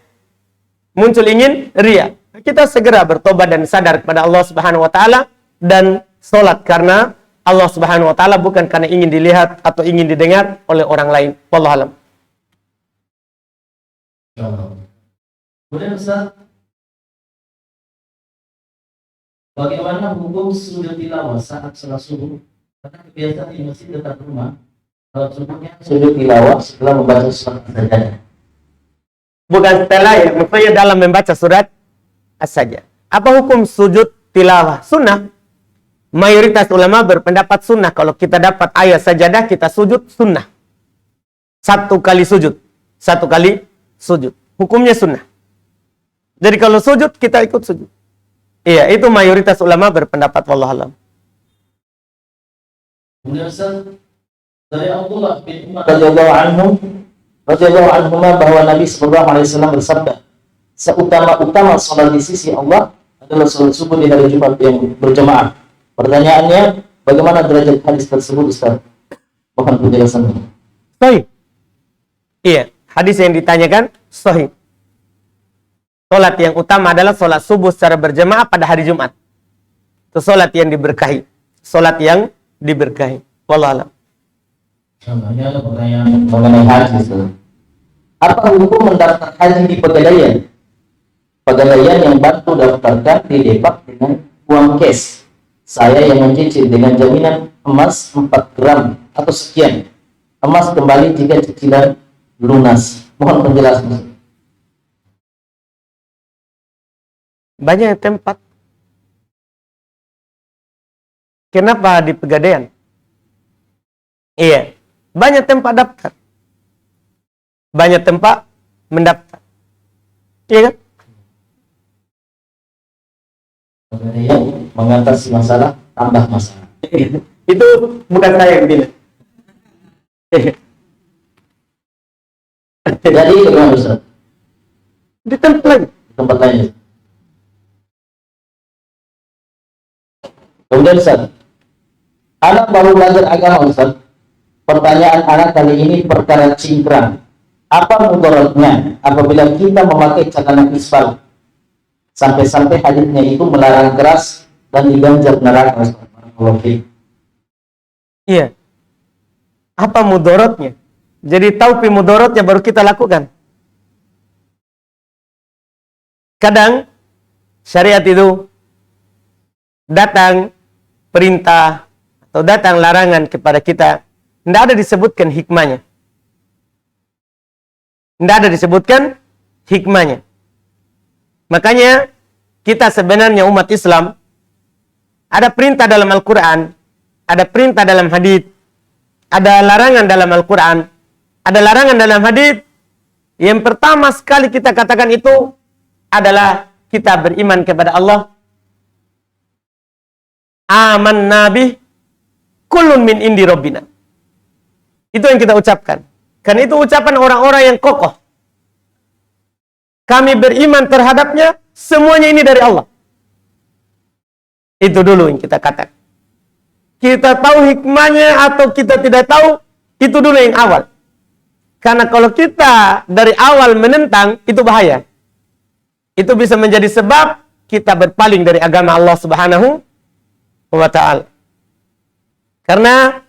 Muncul ingin ria. Kita segera bertobat dan sadar kepada Allah Subhanahu wa taala dan sholat karena Allah Subhanahu wa taala, bukan karena ingin dilihat atau ingin didengar oleh orang lain. Wallahu a'lam. Kemudian Ustaz, bagaimana hukum sujud tilawah saat sholat subuh? Karena kebiasaan di masjid dekat rumah, kalau subuhnya sujud tilawah setelah membaca surat saja. Bukan setelah ya, maksudnya dalam membaca surat saja. Apa hukum sujud tilawah? Sunnah. Mayoritas ulama berpendapat sunnah. Kalau kita dapat ayat sajadah, kita sujud sunnah. Satu kali sujud. Satu kali sujud. Hukumnya sunnah. Jadi kalau sujud, kita ikut sujud. Iya, itu mayoritas ulama berpendapat. Wallahualam. Kemudian Ustaz, dari Abdullah bin Umar radhiyallahu anhu bahwa Nabi sallallahu alaihi wasallam bersabda, seutama-utama salat di sisi Allah adalah salat subuh di hari Jumat yang berjamaah. Pertanyaannya, bagaimana derajat hadis tersebut Ustaz? Mohon penjelasannya. Sahih. Iya, hadis yang ditanyakan sahih. Salat yang utama adalah salat subuh secara berjamaah pada hari Jumat. Itu salat yang diberkahi. Salat yang diberkahi. Wallahu a'lam. Ini ada pertanyaan mengenai haji Ustaz. Apa hukum mendaftar haji di Pegadaian? Pegadaian yang bantu daftarkan di Depak dengan uang cash. Saya yang mencicil dengan jaminan emas 4 gram atau sekian. Emas kembali jika cicilan lunas. Mohon penjelasan. Banyak tempat. Kenapa di Pegadaian? Iya, banyak tempat daftar. Banyak tempat mendaftar. Iya kan? Pegadaian mengatasi masalah, tambah masalah. Itu bukan saya yang bilang. Jadi bagaimana Ustaz? Di tempat lain. Tempat lain. Kemudian Ustaz, anak baru belajar agama Ustaz. Pertanyaan anak kali ini perkara cingkrang. Apa mudaratnya apabila kita memakai celana isbal? Sampai-sampai hadisnya itu melarang keras dan diganjar neraka. Iya. Apa mudaratnya? Jadi tahu mudaratnya baru kita lakukan. kadang syariat itu datang perintah atau datang larangan kepada kita, tidak ada disebutkan hikmahnya. Tidak ada disebutkan hikmahnya. Makanya kita sebenarnya umat Islam, ada perintah dalam Al-Quran, ada perintah dalam hadits, ada larangan dalam Al-Quran, ada larangan dalam hadits. Yang pertama sekali kita katakan itu adalah kita beriman kepada Allah. Aman nabi kullun min indi rabbina. Itu yang kita ucapkan. Karena itu ucapan orang-orang yang kokoh. Kami beriman terhadapnya, semuanya ini dari Allah. Itu dulu yang kita katakan. Kita tahu hikmahnya atau kita tidak tahu, itu dulu yang awal. Karena kalau kita dari awal menentang, itu bahaya. Itu bisa menjadi sebab kita berpaling dari agama Allah Subhanahu wa ta'ala. Karena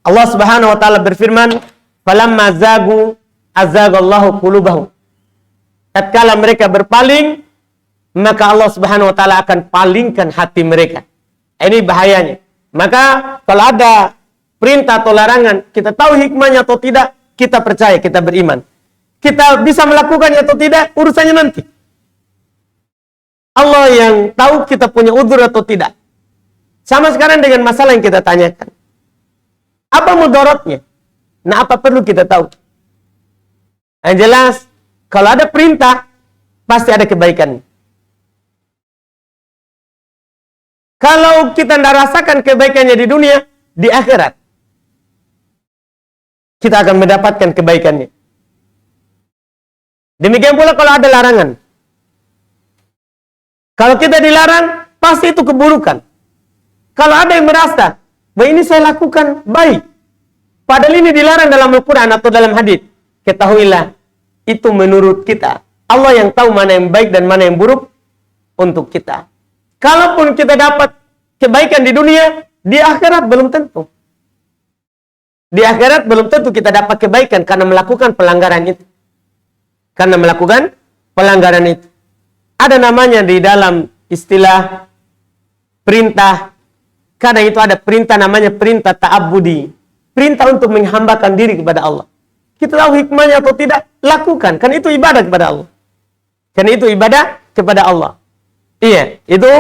Allah Subhanahu wa ta'ala berfirman, "Falamma zagu azagallahu qulubahum." Tatkala mereka berpaling, maka Allah Subhanahu wa ta'ala akan palingkan hati mereka. Ini bahayanya. Maka kalau ada perintah atau larangan, kita tahu hikmahnya atau tidak, kita percaya, kita beriman. Kita bisa melakukannya atau tidak, urusannya nanti. Allah yang tahu kita punya udzur atau tidak. Sama sekarang dengan masalah yang kita tanyakan. Apa mudaratnya? Nah, apa perlu kita tahu? Yang jelas, kalau ada perintah, pasti ada kebaikan. Kalau kita tidak rasakan kebaikannya di dunia, di akhirat, kita akan mendapatkan kebaikannya. Demikian pula kalau ada larangan. Kalau kita dilarang, pasti itu keburukan. Kalau ada yang merasa, bahwa ini saya lakukan baik, padahal ini dilarang dalam Al-Quran atau dalam hadits, ketahuilah, itu menurut kita. Allah yang tahu mana yang baik dan mana yang buruk untuk kita. Kalaupun kita dapat kebaikan di dunia, di akhirat belum tentu. Di akhirat belum tentu kita dapat kebaikan karena melakukan pelanggaran itu. Karena melakukan pelanggaran itu. Ada namanya di dalam istilah perintah. Kadang itu ada perintah namanya perintah ta'abbudi. Perintah untuk menghambakan diri kepada Allah. Kita tahu hikmahnya atau tidak, lakukan. Kan itu ibadah kepada Allah. Kan itu ibadah kepada Allah. Iya, itu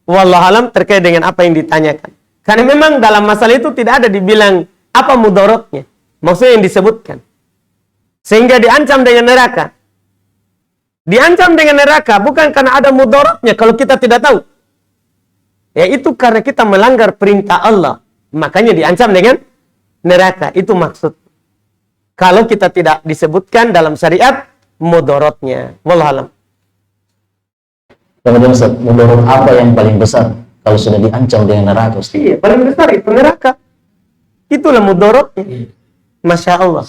wallahualam terkait dengan apa yang ditanyakan. Karena memang dalam masalah itu tidak ada dibilang apa mudaratnya. Maksudnya yang disebutkan. Sehingga diancam dengan neraka. Diancam dengan neraka bukan karena ada mudaratnya kalau kita tidak tahu. Yaitu karena kita melanggar perintah Allah. Makanya diancam dengan neraka. Itu maksud. Kalau kita tidak disebutkan dalam syariat mudaratnya. Wallahualam. Kemudian Ustaz, mudarat apa yang paling besar kalau sudah diancam dengan neraka? Ustaz? Iya, paling besar itu neraka. Itulah mudaratnya. Masya Allah.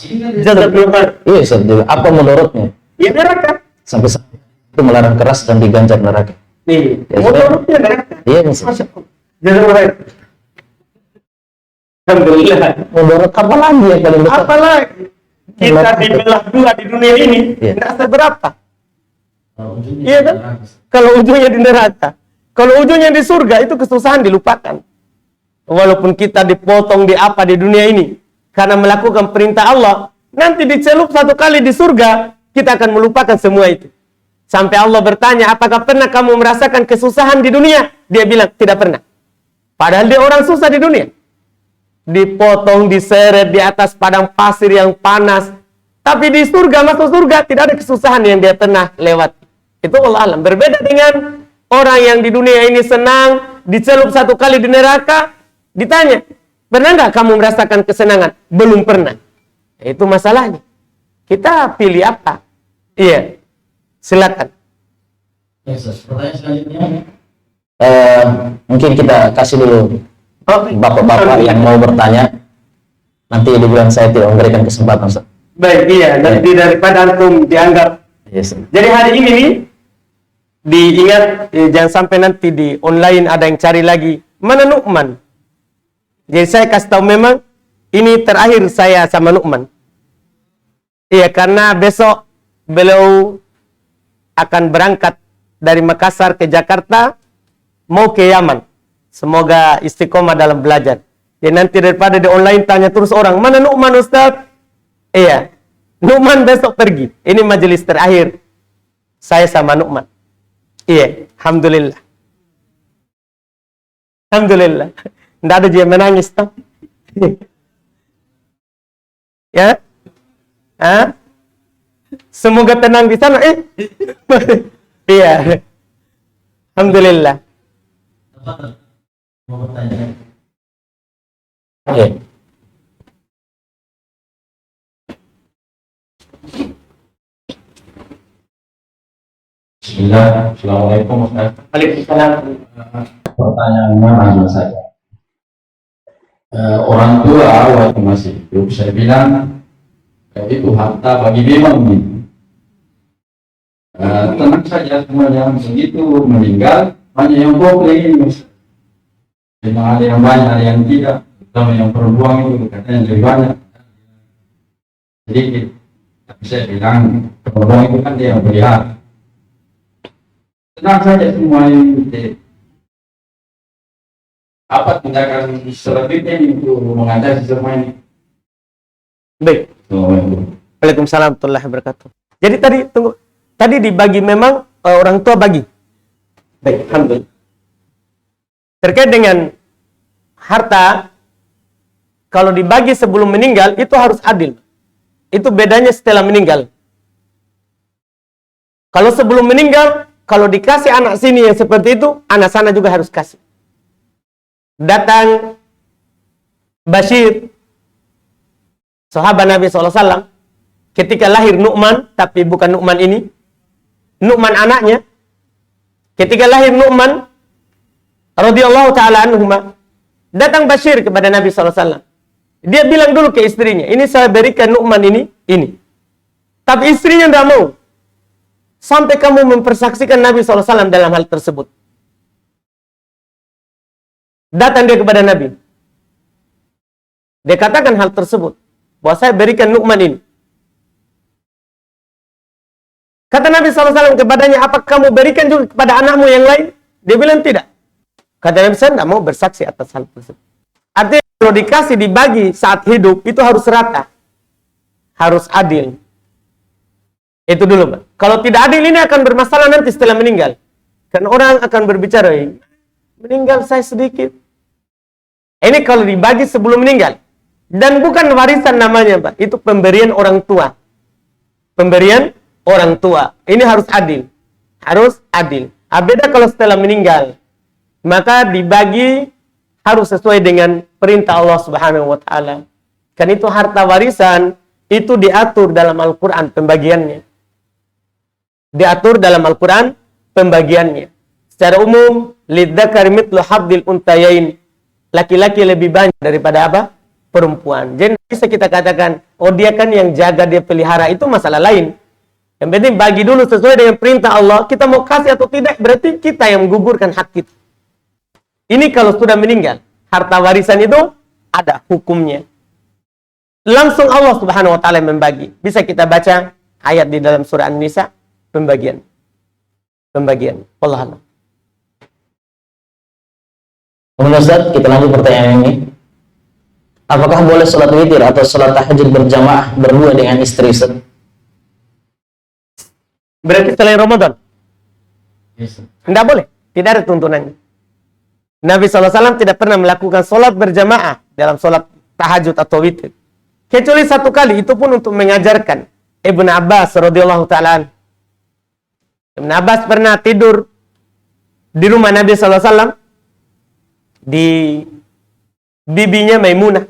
Iya Ustaz, apa mudaratnya? Ya neraka. Sampai itu melarang keras dan diganjar neraka. Iya, Ya, mudaratnya neraka. Iya Ustaz. Masya Allah. Jazakallah. Alhamdulillah. Mudarat apa lagi yang paling besar? Apalagi kita dibelah dua di dunia ini, Iya. tidak seberapa. Iya kan? Kalau ujungnya di neraka. Kalau ujungnya di surga, itu kesusahan dilupakan. Walaupun kita dipotong di apa di dunia ini, karena melakukan perintah Allah, nanti dicelup satu kali di surga, kita akan melupakan semua itu. Sampai Allah bertanya, apakah pernah kamu merasakan kesusahan di dunia? Dia bilang, tidak pernah. Padahal dia orang susah di dunia. Dipotong, diseret di atas padang pasir yang panas. Tapi di surga, masuk surga, tidak ada kesusahan yang dia pernah lewat. Itu Allah alam. Berbeda dengan orang yang di dunia ini senang, dicelup satu kali di neraka, ditanya, pernah nggak kamu merasakan kesenangan? Belum pernah. Itu masalahnya. Kita pilih apa? Iya. Silakan. Ya, Ustaz. Pertanyaan selanjutnya, mungkin kita kasih dulu bapak-bapak yang mau bertanya. Nanti dibilang saya tidak memberikan kesempatan, Ustaz. Baik, iya. Nanti daripada antum dianggap. Yes. Jadi hari ini nih, diingat, jangan sampai nanti di online ada yang cari lagi. Mana Nu'man? Jadi saya kasih tahu memang, ini terakhir saya sama Nu'man. Iya, karena besok beliau akan berangkat dari Makassar ke Jakarta, mau ke Yaman. Semoga istiqomah dalam belajar. Ya nanti daripada di online tanya terus orang, mana Nu'man Ustaz? Iya, Nu'man besok pergi. Ini majelis terakhir saya sama Nu'man. Iya, Alhamdulillah. Alhamdulillah. Tidak ada dia menangis. Toh. Ya? Hah? Semoga tenang di sana. Iya. Alhamdulillah. Mau bertanya. Oke. Bismillah, Assalamualaikum Ustaz. Waalaikumsalam. Pertanyaannya langsung saja. Orang tua waktu masih hidup, saya bilang itu harta bagi memang gitu. Tenang saja semuanya, begitu meninggal banyak yang komplain. Memang ada yang banyak, ada yang tidak. Terutama yang perempuan itu katanya lebih banyak. Sedikit. Tapi saya bilang perempuan itu kan dia yang pelihara. Tenang saja semua ini. Apa tindakan selanjutnya untuk mengatasi semua ini? Baik. Waalaikumsalam warahmatullahi wabarakatuh. Jadi tadi tunggu. Tadi dibagi memang orang tua bagi. Baik, alhamdulillah. Terkait dengan harta, kalau dibagi sebelum meninggal itu harus adil. Itu bedanya setelah meninggal. Kalau sebelum meninggal, kalau dikasih anak sini yang seperti itu, anak sana juga harus kasih. Datang Bashir, sahabat Nabi SAW, ketika lahir Nu'man, tapi bukan Nu'man ini, Nu'man anaknya, ketika lahir Nu'man, radhiyallahu ta'ala anhuma, datang Bashir kepada Nabi SAW. Dia bilang dulu ke istrinya, ini saya berikan Nu'man ini. Tapi istrinya tidak mau. Sampai kamu mempersaksikan Nabi SAW dalam hal tersebut. Datang dia kepada Nabi. Dia katakan hal tersebut. Bahwa saya berikan Nu'man ini. Kata Nabi SAW kepadanya, apa kamu berikan juga kepada anakmu yang lain? Dia bilang tidak. Kata Nabi, saya tidak mau bersaksi atas hal tersebut. Artinya kalau dikasih dibagi saat hidup, itu harus rata. Harus adil. Itu dulu, Pak. Kalau tidak adil ini akan bermasalah nanti setelah meninggal. Karena orang akan berbicara, meninggal saya sedikit. Ini kalau dibagi sebelum meninggal. Dan bukan warisan namanya, Pak. Itu pemberian orang tua. Pemberian orang tua. Ini harus adil. Harus adil. Beda kalau setelah meninggal. Maka dibagi harus sesuai dengan perintah Allah Subhanahu wa taala. Kan itu harta warisan itu diatur dalam Al-Qur'an pembagiannya. Diatur dalam Al-Qur'an pembagiannya. Secara umum, lidzakari mithlu haddzil untayain. Laki-laki lebih banyak daripada apa? Perempuan. Jadi bisa kita katakan, oh dia kan yang jaga, dia pelihara, itu masalah lain. Yang penting bagi dulu sesuai dengan perintah Allah. Kita mau kasih atau tidak, berarti kita yang menggugurkan hak kita. Ini kalau sudah meninggal, harta warisan itu ada hukumnya. Langsung Allah Subhanahu wa taala membagi. Bisa kita baca ayat di dalam surah An-Nisa, pembagian. Allah Allah. Kemudian Ustaz, kita lanjut pertanyaan ini. Apakah boleh sholat witir atau sholat tahajud berjamaah berdua dengan istri Ustaz? Berarti selain Ramadan? Tidak boleh. Tidak ada tuntunannya. Nabi SAW tidak pernah melakukan sholat berjamaah dalam sholat tahajud atau witir. Kecuali satu kali, itu pun untuk mengajarkan. Ibn Abbas radhiyallahu ta'ala. Ibn Abbas pernah tidur di rumah Nabi SAW. Di bibinya Maimunah.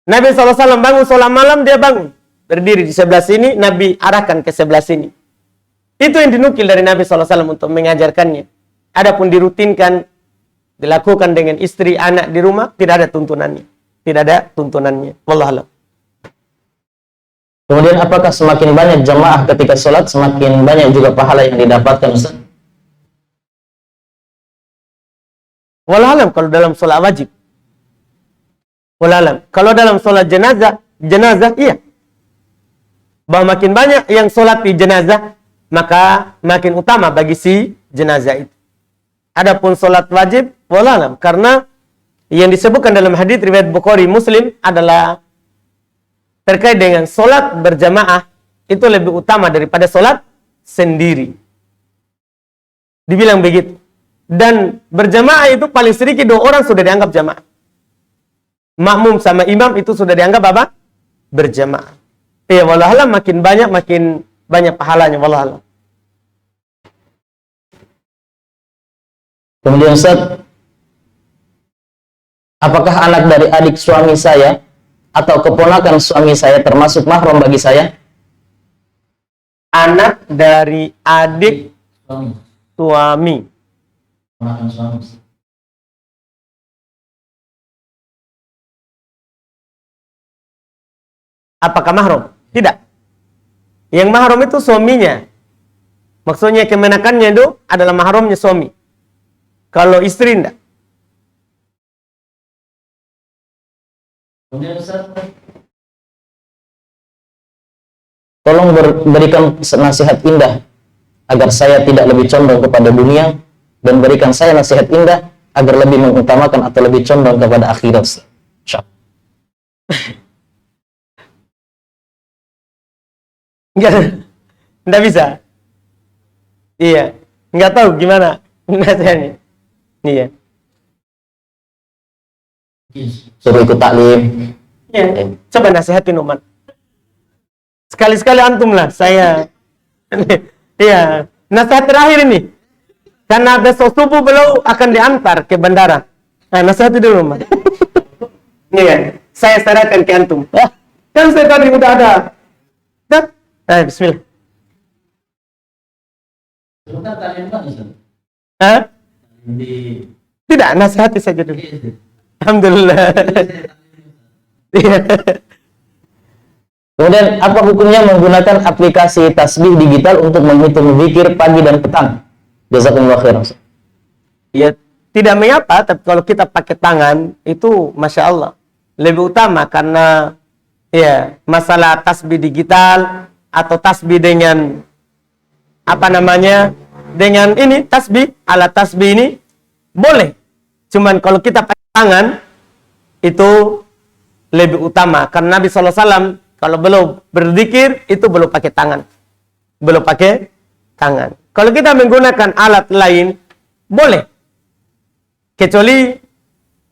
Nabi SAW bangun sholat malam, dia bangun. Berdiri di sebelah sini, Nabi arahkan ke sebelah sini. Itu yang dinukil dari Nabi SAW untuk mengajarkannya. Adapun dirutinkan, dilakukan dengan istri, anak di rumah, tidak ada tuntunannya. Tidak ada tuntunannya. Wallahu a'lam. Kemudian apakah semakin banyak jamaah ketika sholat, semakin banyak juga pahala yang didapatkan Ustaz? Wallahu a'lam kalau dalam sholat wajib. Wallahu a'lam. Kalau dalam sholat jenazah iya. Bahwa makin banyak yang sholat di jenazah, maka makin utama bagi si jenazah itu. Adapun sholat wajib, wallahualam, karena yang disebutkan dalam hadis riwayat Bukhari Muslim adalah terkait dengan sholat berjamaah itu lebih utama daripada sholat sendiri. Dibilang begitu. Dan berjamaah itu paling sedikit 2 orang sudah dianggap jamaah. Makmum sama imam itu sudah dianggap apa? Berjamaah. Ya, wallahualam, makin banyak pahalanya, wallahualam. Kemudian Ustaz, apakah anak dari adik suami saya atau keponakan suami saya termasuk mahram bagi saya? Anak dari adik suami. Apakah mahram? Tidak. Yang mahram itu suaminya. Maksudnya kemenakannya itu adalah mahramnya suami. Kalau istri tidak. Kemudian Ustaz, tolong berikan nasihat indah agar saya tidak lebih condong kepada dunia, dan berikan saya nasihat indah agar lebih mengutamakan atau lebih condong kepada akhirat. Enggak bisa. Iya, enggak tahu gimana nasihatnya. Iya. Suruh ikut taklim. Iya. Coba nasihatin umat. Sekali-sekali antum lah, saya. Iya. Nasihat terakhir ini. Karena besok subuh beliau akan diantar ke bandara. Nah, nasihat dulu umat. Iya. Saya serahkan ke antum. Kan saya tadi udah ada. Bismillah. Hah? Tidak, nasihati saja dulu. Alhamdulillah. Kemudian apa hukumnya menggunakan aplikasi tasbih digital untuk menghitung zikir pagi dan petang? Jazakumullah khairan. Ya, tidak mengapa, tapi kalau kita pakai tangan itu Masya Allah lebih utama, karena ya masalah tasbih digital atau tasbih dengan dengan ini tasbih, alat tasbih ini boleh. Cuman kalau kita pakai tangan itu lebih utama, karena Nabi SAW kalau belum berzikir itu belum pakai tangan. Belum pakai tangan. Kalau kita menggunakan alat lain boleh. Kecuali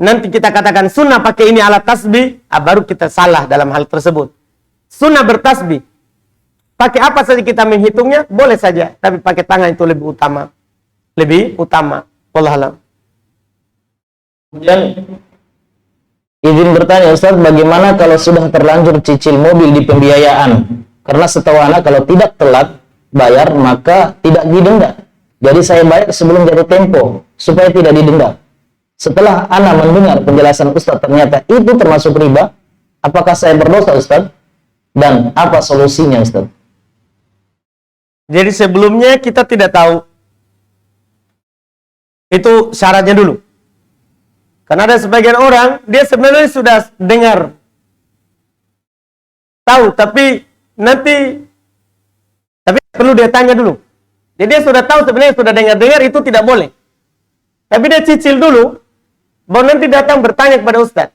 nanti kita katakan sunnah pakai ini alat tasbih, baru kita salah dalam hal tersebut. Sunnah bertasbih. Pakai apa saja kita menghitungnya, boleh saja. Tapi pakai tangan itu lebih utama. Lebih utama. Wallahualam. Kemudian izin bertanya Ustaz, bagaimana kalau sudah terlanjur cicil mobil di pembiayaan? Karena setahu anak kalau tidak telat bayar maka tidak didenda. Jadi saya bayar sebelum jatuh tempo supaya tidak didenda. Setelah anak mendengar penjelasan Ustaz ternyata itu termasuk riba, apakah saya berdosa Ustaz? Dan apa solusinya Ustaz? Jadi sebelumnya kita tidak tahu. Itu syaratnya dulu. Karena ada sebagian orang, dia sebenarnya sudah dengar. Tahu, tapi perlu dia tanya dulu. Jadi dia sudah tahu sebenarnya, sudah dengar-dengar, itu tidak boleh. Tapi dia cicil dulu, baru nanti datang bertanya kepada Ustaz.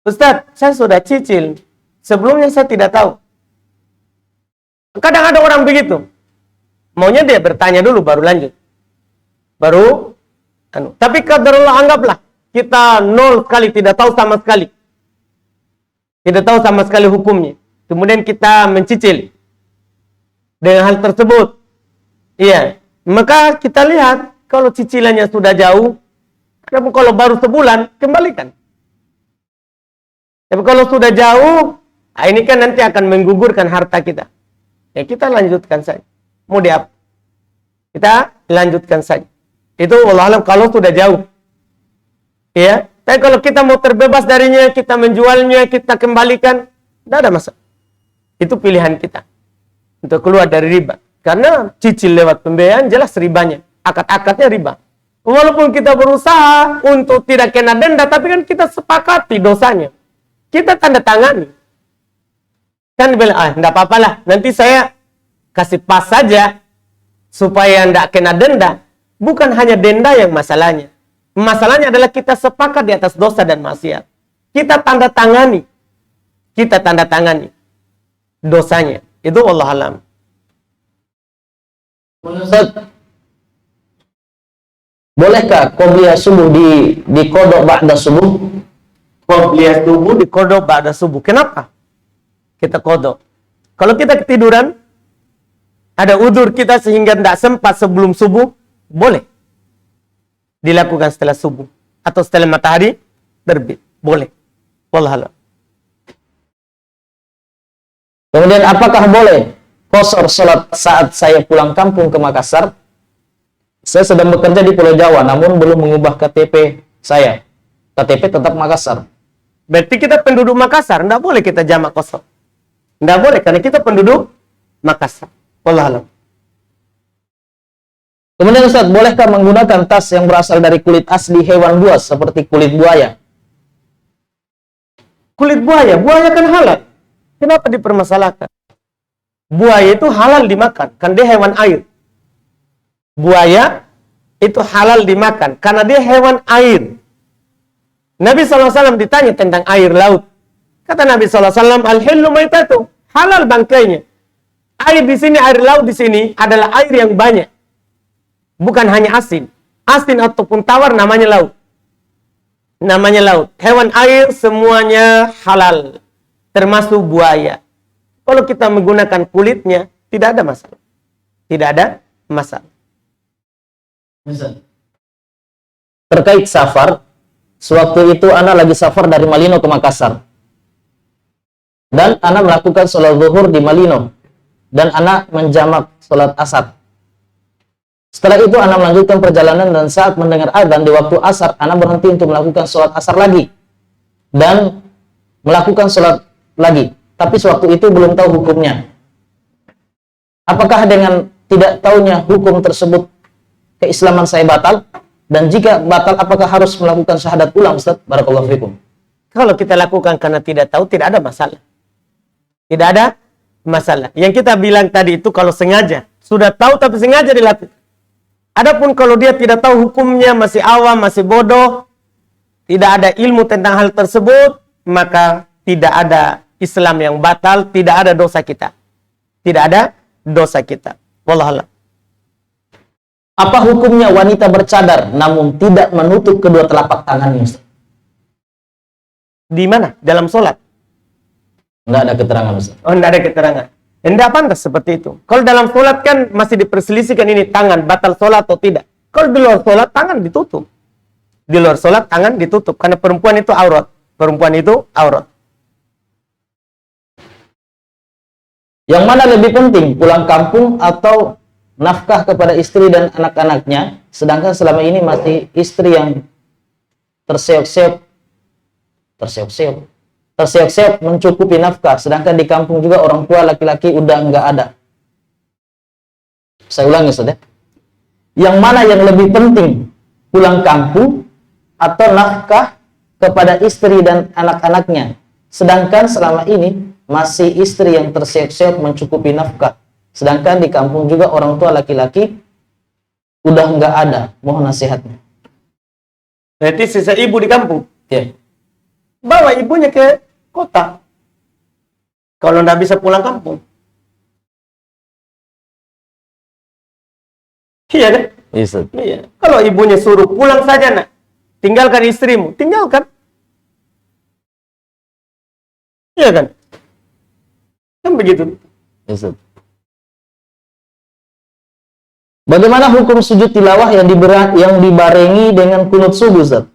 Ustaz, saya sudah cicil. Sebelumnya saya tidak tahu. Kadang ada orang begitu. Maunya dia bertanya dulu, baru lanjut. Tapi qadarullah, anggaplah kita 0 sekali, tidak tahu sama sekali. Tidak tahu sama sekali hukumnya. Kemudian kita mencicil dengan hal tersebut. Iya, maka kita lihat kalau cicilannya sudah jauh, tapi kalau baru sebulan kembalikan. Tapi kalau sudah jauh, ini kan nanti akan menggugurkan harta kita. Ya kita lanjutkan saja. Mau diapa? Kita lanjutkan saja. Itu wallahualam kalau sudah jauh. Ya, tapi kalau kita mau terbebas darinya, kita menjualnya, kita kembalikan, tidak ada masalah. Itu pilihan kita untuk keluar dari riba. Karena cicil lewat pembiayaan jelas ribanya, akad-akadnya riba. Walaupun kita berusaha untuk tidak kena denda, tapi kan kita sepakati dosanya. Kita tanda tangani. Kan bilang, tidak apa-apalah, nanti saya kasih pas saja supaya tidak kena denda. Bukan hanya denda yang masalahnya. Masalahnya adalah kita sepakat di atas dosa dan maksiat. Kita tanda tangani dosanya. Itu wallahu alam. Ustaz, bolehkah qobliyah subuh di kodok ba'da subuh? Qobliyah subuh di kodok ba'da subuh. Kenapa kita kodok? Kalau kita ketiduran, ada udzur kita sehingga tidak sempat sebelum subuh, boleh dilakukan setelah subuh atau setelah matahari terbit. Boleh. Wallahu a'lam. Kemudian apakah boleh qasar salat saat saya pulang kampung ke Makassar? Saya sedang bekerja di Pulau Jawa namun belum mengubah KTP saya. KTP tetap Makassar. Berarti kita penduduk Makassar, tidak boleh kita jamak qasar. Tidak boleh karena kita penduduk Makassar. Wallahu a'lam. Kemudian Ustaz, bolehkah menggunakan tas yang berasal dari kulit asli hewan buas seperti kulit buaya? Kulit buaya kan halal. Kenapa dipermasalahkan? Buaya itu halal dimakan, kan dia hewan air. Buaya itu halal dimakan, karena dia hewan air. Nabi SAW ditanya tentang air laut. Kata Nabi SAW, al-hillu maitatu, halal bangkainya. Air di sini, air laut di sini adalah air yang banyak. Bukan hanya asin. Asin ataupun tawar namanya laut. Namanya laut. Hewan air semuanya halal. Termasuk buaya. Kalau kita menggunakan kulitnya, tidak ada masalah. Tidak ada masalah. Terkait safar, sewaktu itu Ana lagi safar dari Malino ke Makassar. Dan Ana melakukan sholat zuhur di Malino. Dan Ana menjamak sholat asar. Setelah itu Ana melanjutkan perjalanan dan saat mendengar adzan di waktu asar, Ana berhenti untuk melakukan sholat asar lagi. Dan melakukan sholat lagi. Tapi sewaktu itu belum tahu hukumnya. Apakah dengan tidak tahunya hukum tersebut keislaman saya batal? Dan jika batal, apakah harus melakukan syahadat ulang, Ustaz? Barakallahu fikum. Kalau kita lakukan karena tidak tahu, tidak ada masalah. Tidak ada masalah. Yang kita bilang tadi itu kalau sengaja. Sudah tahu tapi sengaja dilakukan. Adapun kalau dia tidak tahu hukumnya, masih awam, masih bodoh, tidak ada ilmu tentang hal tersebut, maka tidak ada Islam yang batal, tidak ada dosa kita. Tidak ada dosa kita. Wallahu a'lam. Apa hukumnya wanita bercadar namun tidak menutup kedua telapak tangannya, Ustaz? Di mana? Dalam sholat? Enggak ada keterangan, Ustaz. Oh, tidak ada keterangan. Tidak pantas seperti itu. Kalau dalam sholat kan masih diperselisihkan ini tangan, batal sholat atau tidak. Kalau di luar sholat, tangan ditutup. Di luar sholat, tangan ditutup. Karena perempuan itu aurat. Perempuan itu aurat. Yang mana lebih penting, pulang kampung atau nafkah kepada istri dan anak-anaknya, sedangkan selama ini masih istri yang terseok-seok mencukupi nafkah, sedangkan di kampung juga orang tua laki-laki udah nggak ada. Saya ulangi, Ustaz ya. Yang mana yang lebih penting, pulang kampung atau nafkah kepada istri dan anak-anaknya, sedangkan selama ini masih istri yang terseok-seok mencukupi nafkah, sedangkan di kampung juga orang tua laki-laki udah nggak ada. Mohon nasihatnya. Berarti sisa ibu di kampung. Ya. Bawa ibunya ke kota. Kalau tidak bisa pulang kampung. Iya kan? Iya. Kalau ibunya suruh pulang saja, nak. Tinggalkan istrimu. Tinggalkan. Iya kan? Kan begitu. Ustaz. Bagaimana hukum sujud tilawah yang dibarengi dengan kunut subuh, Ustaz?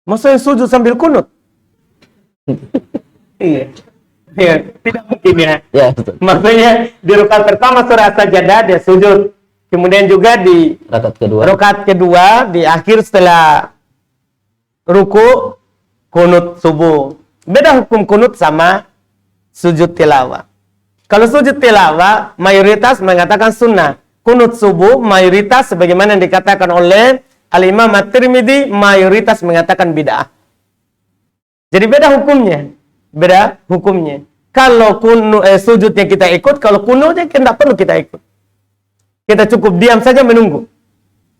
Maksudnya sujud sambil kunut? Iya. Iya, tidak mungkin ya. Ya, betul. Maksudnya di rakaat pertama surah As-Sajdah dia sujud. Kemudian juga di rakaat kedua di akhir setelah ruku kunut subuh. Beda hukum kunut sama sujud tilawah. Kalau sujud tilawah mayoritas mengatakan sunnah. Kunut subuh mayoritas sebagaimana yang dikatakan oleh Al-Imam At-Tirmidzi mayoritas mengatakan bid'ah. Jadi beda hukumnya. Beda hukumnya. kalau sujudnya kita ikut, kalau kunutnya tidak perlu kita ikut. Kita cukup diam saja menunggu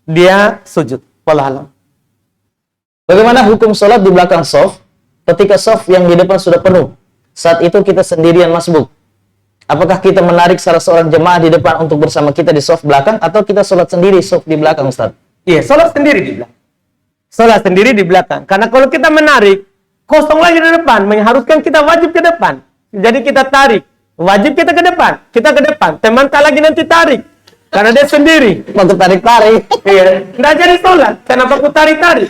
dia sujud. Wallahualam. Bagaimana hukum sholat di belakang shaf ketika shaf yang di depan sudah penuh? Saat itu kita sendirian masbuk. Apakah kita menarik salah seorang jemaah di depan untuk bersama kita di shaf belakang, atau kita sholat sendiri shaf di belakang, Ustaz? Iya, sholat sendiri di belakang. Sholat sendiri di belakang. Karena kalau kita menarik, kosong lagi di depan, mengharuskan kita wajib ke depan. Jadi kita tarik, wajib kita ke depan. Kita ke depan, teman tak lagi nanti tarik. Karena dia sendiri. Untuk tarik-tarik. Iya, tidak jadi sholat. Kenapa aku tarik-tarik?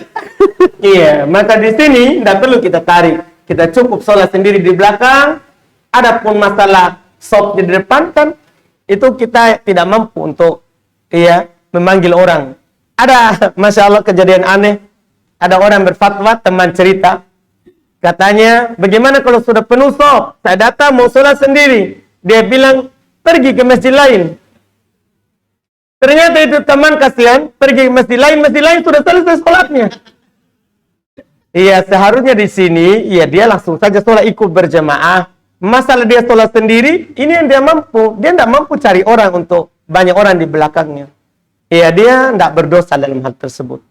Iya, maka di sini tidak perlu kita tarik. Kita cukup sholat sendiri di belakang. Adapun masalah shaf di depan kan, itu kita tidak mampu untuk memanggil orang. Ada, Masya Allah, kejadian aneh. Ada orang berfatwa, teman cerita. Katanya, bagaimana kalau sudah penuh shaf? Saya datang mau sholat sendiri. Dia bilang, pergi ke masjid lain. Ternyata itu teman kasihan, pergi ke masjid lain sudah selesai sholatnya. Iya, seharusnya di sini, dia langsung saja sholat ikut berjamaah. Masalah dia sholat sendiri, ini yang dia mampu. Dia tidak mampu cari orang untuk banyak orang di belakangnya. Iya, dia tidak berdosa dalam hal tersebut.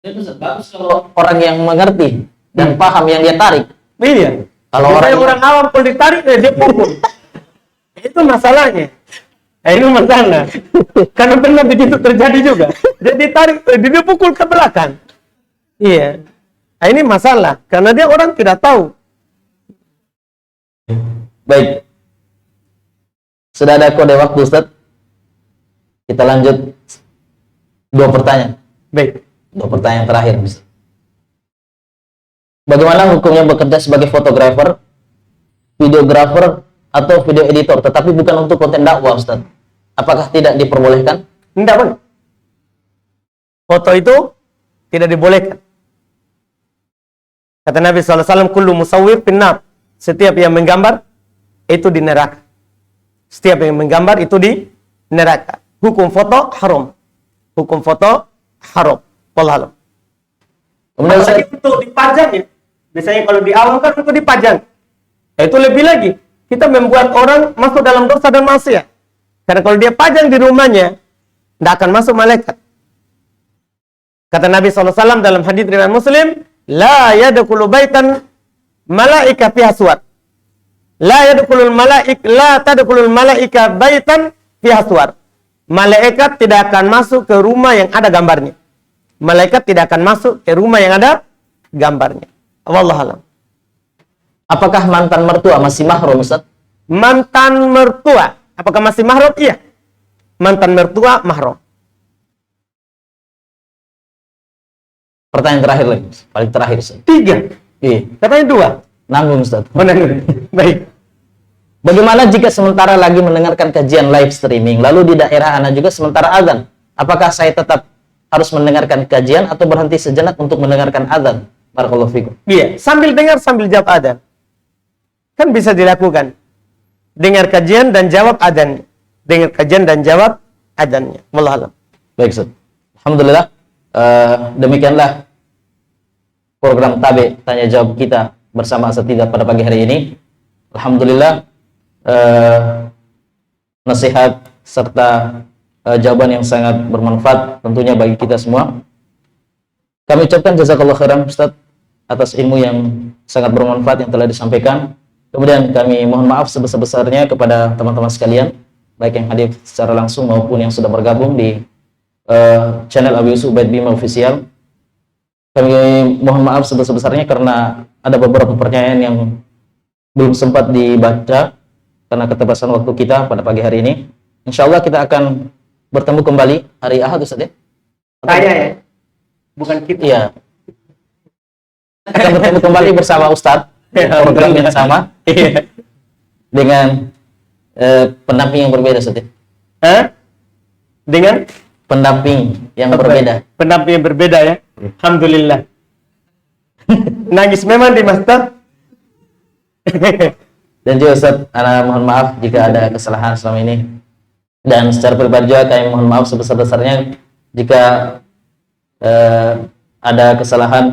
Itu bagus kalau orang yang mengerti dan paham yang dia tarik. Iya. Kalau orang awam kalau ditarik, dia pukul. Itu masalahnya. Ini masalah. Karena pernah begitu terjadi juga. Jadi tarik, dia pukul ke belakang. Iya. Ini masalah. Karena dia orang tidak tahu. Baik. Sudah ada kode waktu, Ustaz. Kita lanjut 2 pertanyaan. Baik. 2 pertanyaan terakhir, Ustaz. Bagaimana hukumnya bekerja sebagai fotografer, videografer, atau video editor, tetapi bukan untuk konten dakwah, Ustaz? Apakah tidak diperbolehkan? Tidak boleh. Foto itu tidak dibolehkan. Kata Nabi SAW, kullu musawwir finnar. Setiap yang menggambar, itu di neraka. Setiap yang menggambar, itu di neraka. Hukum foto, haram. Hukum foto, haram. Wallahualam. Kemudian saya Untuk dipajang ya. Biasanya kalau di awam kan untuk dipajang. Itu lebih lagi. Kita membuat orang masuk dalam dosa dan maksiat. Karena kalau dia pajang di rumahnya, tidak akan masuk malaikat. Kata Nabi SAW dalam hadis riwayat Muslim, la yadkhulu baitan malaika fiha suwar. La tadkhulul malaika baitan fiha suwar. Malaikat tidak akan masuk ke rumah yang ada gambarnya. Malaikat tidak akan masuk ke rumah yang ada gambarnya. Wallahualam. apakah mantan mertua masih mahram, Ustaz? Mantan mertua, apakah masih mahram? Iya. Mantan mertua mahram. Pertanyaan terakhir lagi, paling terakhir, Ustaz. 3. Iya, Katanya 2. nanggung, Ustaz. Oh, nanggung. Baik. Bagaimana jika sementara lagi mendengarkan kajian live streaming, lalu di daerah Ana juga sementara azan? Apakah saya tetap harus mendengarkan kajian atau berhenti sejenak untuk mendengarkan azan? Barakallahu fikum. Iya, sambil dengar sambil jawab adzan. Kan bisa dilakukan. Dengar kajian dan jawab adzan. Dengar kajian dan jawab adzannya. Wallahualam. Baik, Ustaz. Alhamdulillah. Demikianlah program Tabe Tanya Jawab kita bersama Asatidzah pada pagi hari ini. Alhamdulillah, nasihat serta jawaban yang sangat bermanfaat tentunya bagi kita semua. Kami ucapkan jazakallah khairan, Ustaz, atas ilmu yang sangat bermanfaat yang telah disampaikan. Kemudian kami mohon maaf sebesar-besarnya kepada teman-teman sekalian, baik yang hadir secara langsung maupun yang sudah bergabung di channel Abu Yusuf Ubaid Bima Official. Kami mohon maaf sebesar-besarnya karena ada beberapa pertanyaan yang belum sempat dibaca karena keterbatasan waktu kita pada pagi hari ini. Insya Allah kita akan bertemu kembali hari Ahad, Ustaz, ya? Saya ya, bukan kita. Iya. Akan bertemu kembali bersama Ustadz, program yang sama dengan pendamping yang berbeda, Ustaz, ya? Dengan Pendamping yang berbeda. pendamping yang berbeda ya. Alhamdulillah. Nangis memang di Ustaz. Dan juga Ustaz, ana mohon maaf jika ada kesalahan selama ini. Dan secara pribadi juga kami mohon maaf sebesar-besarnya jika ada kesalahan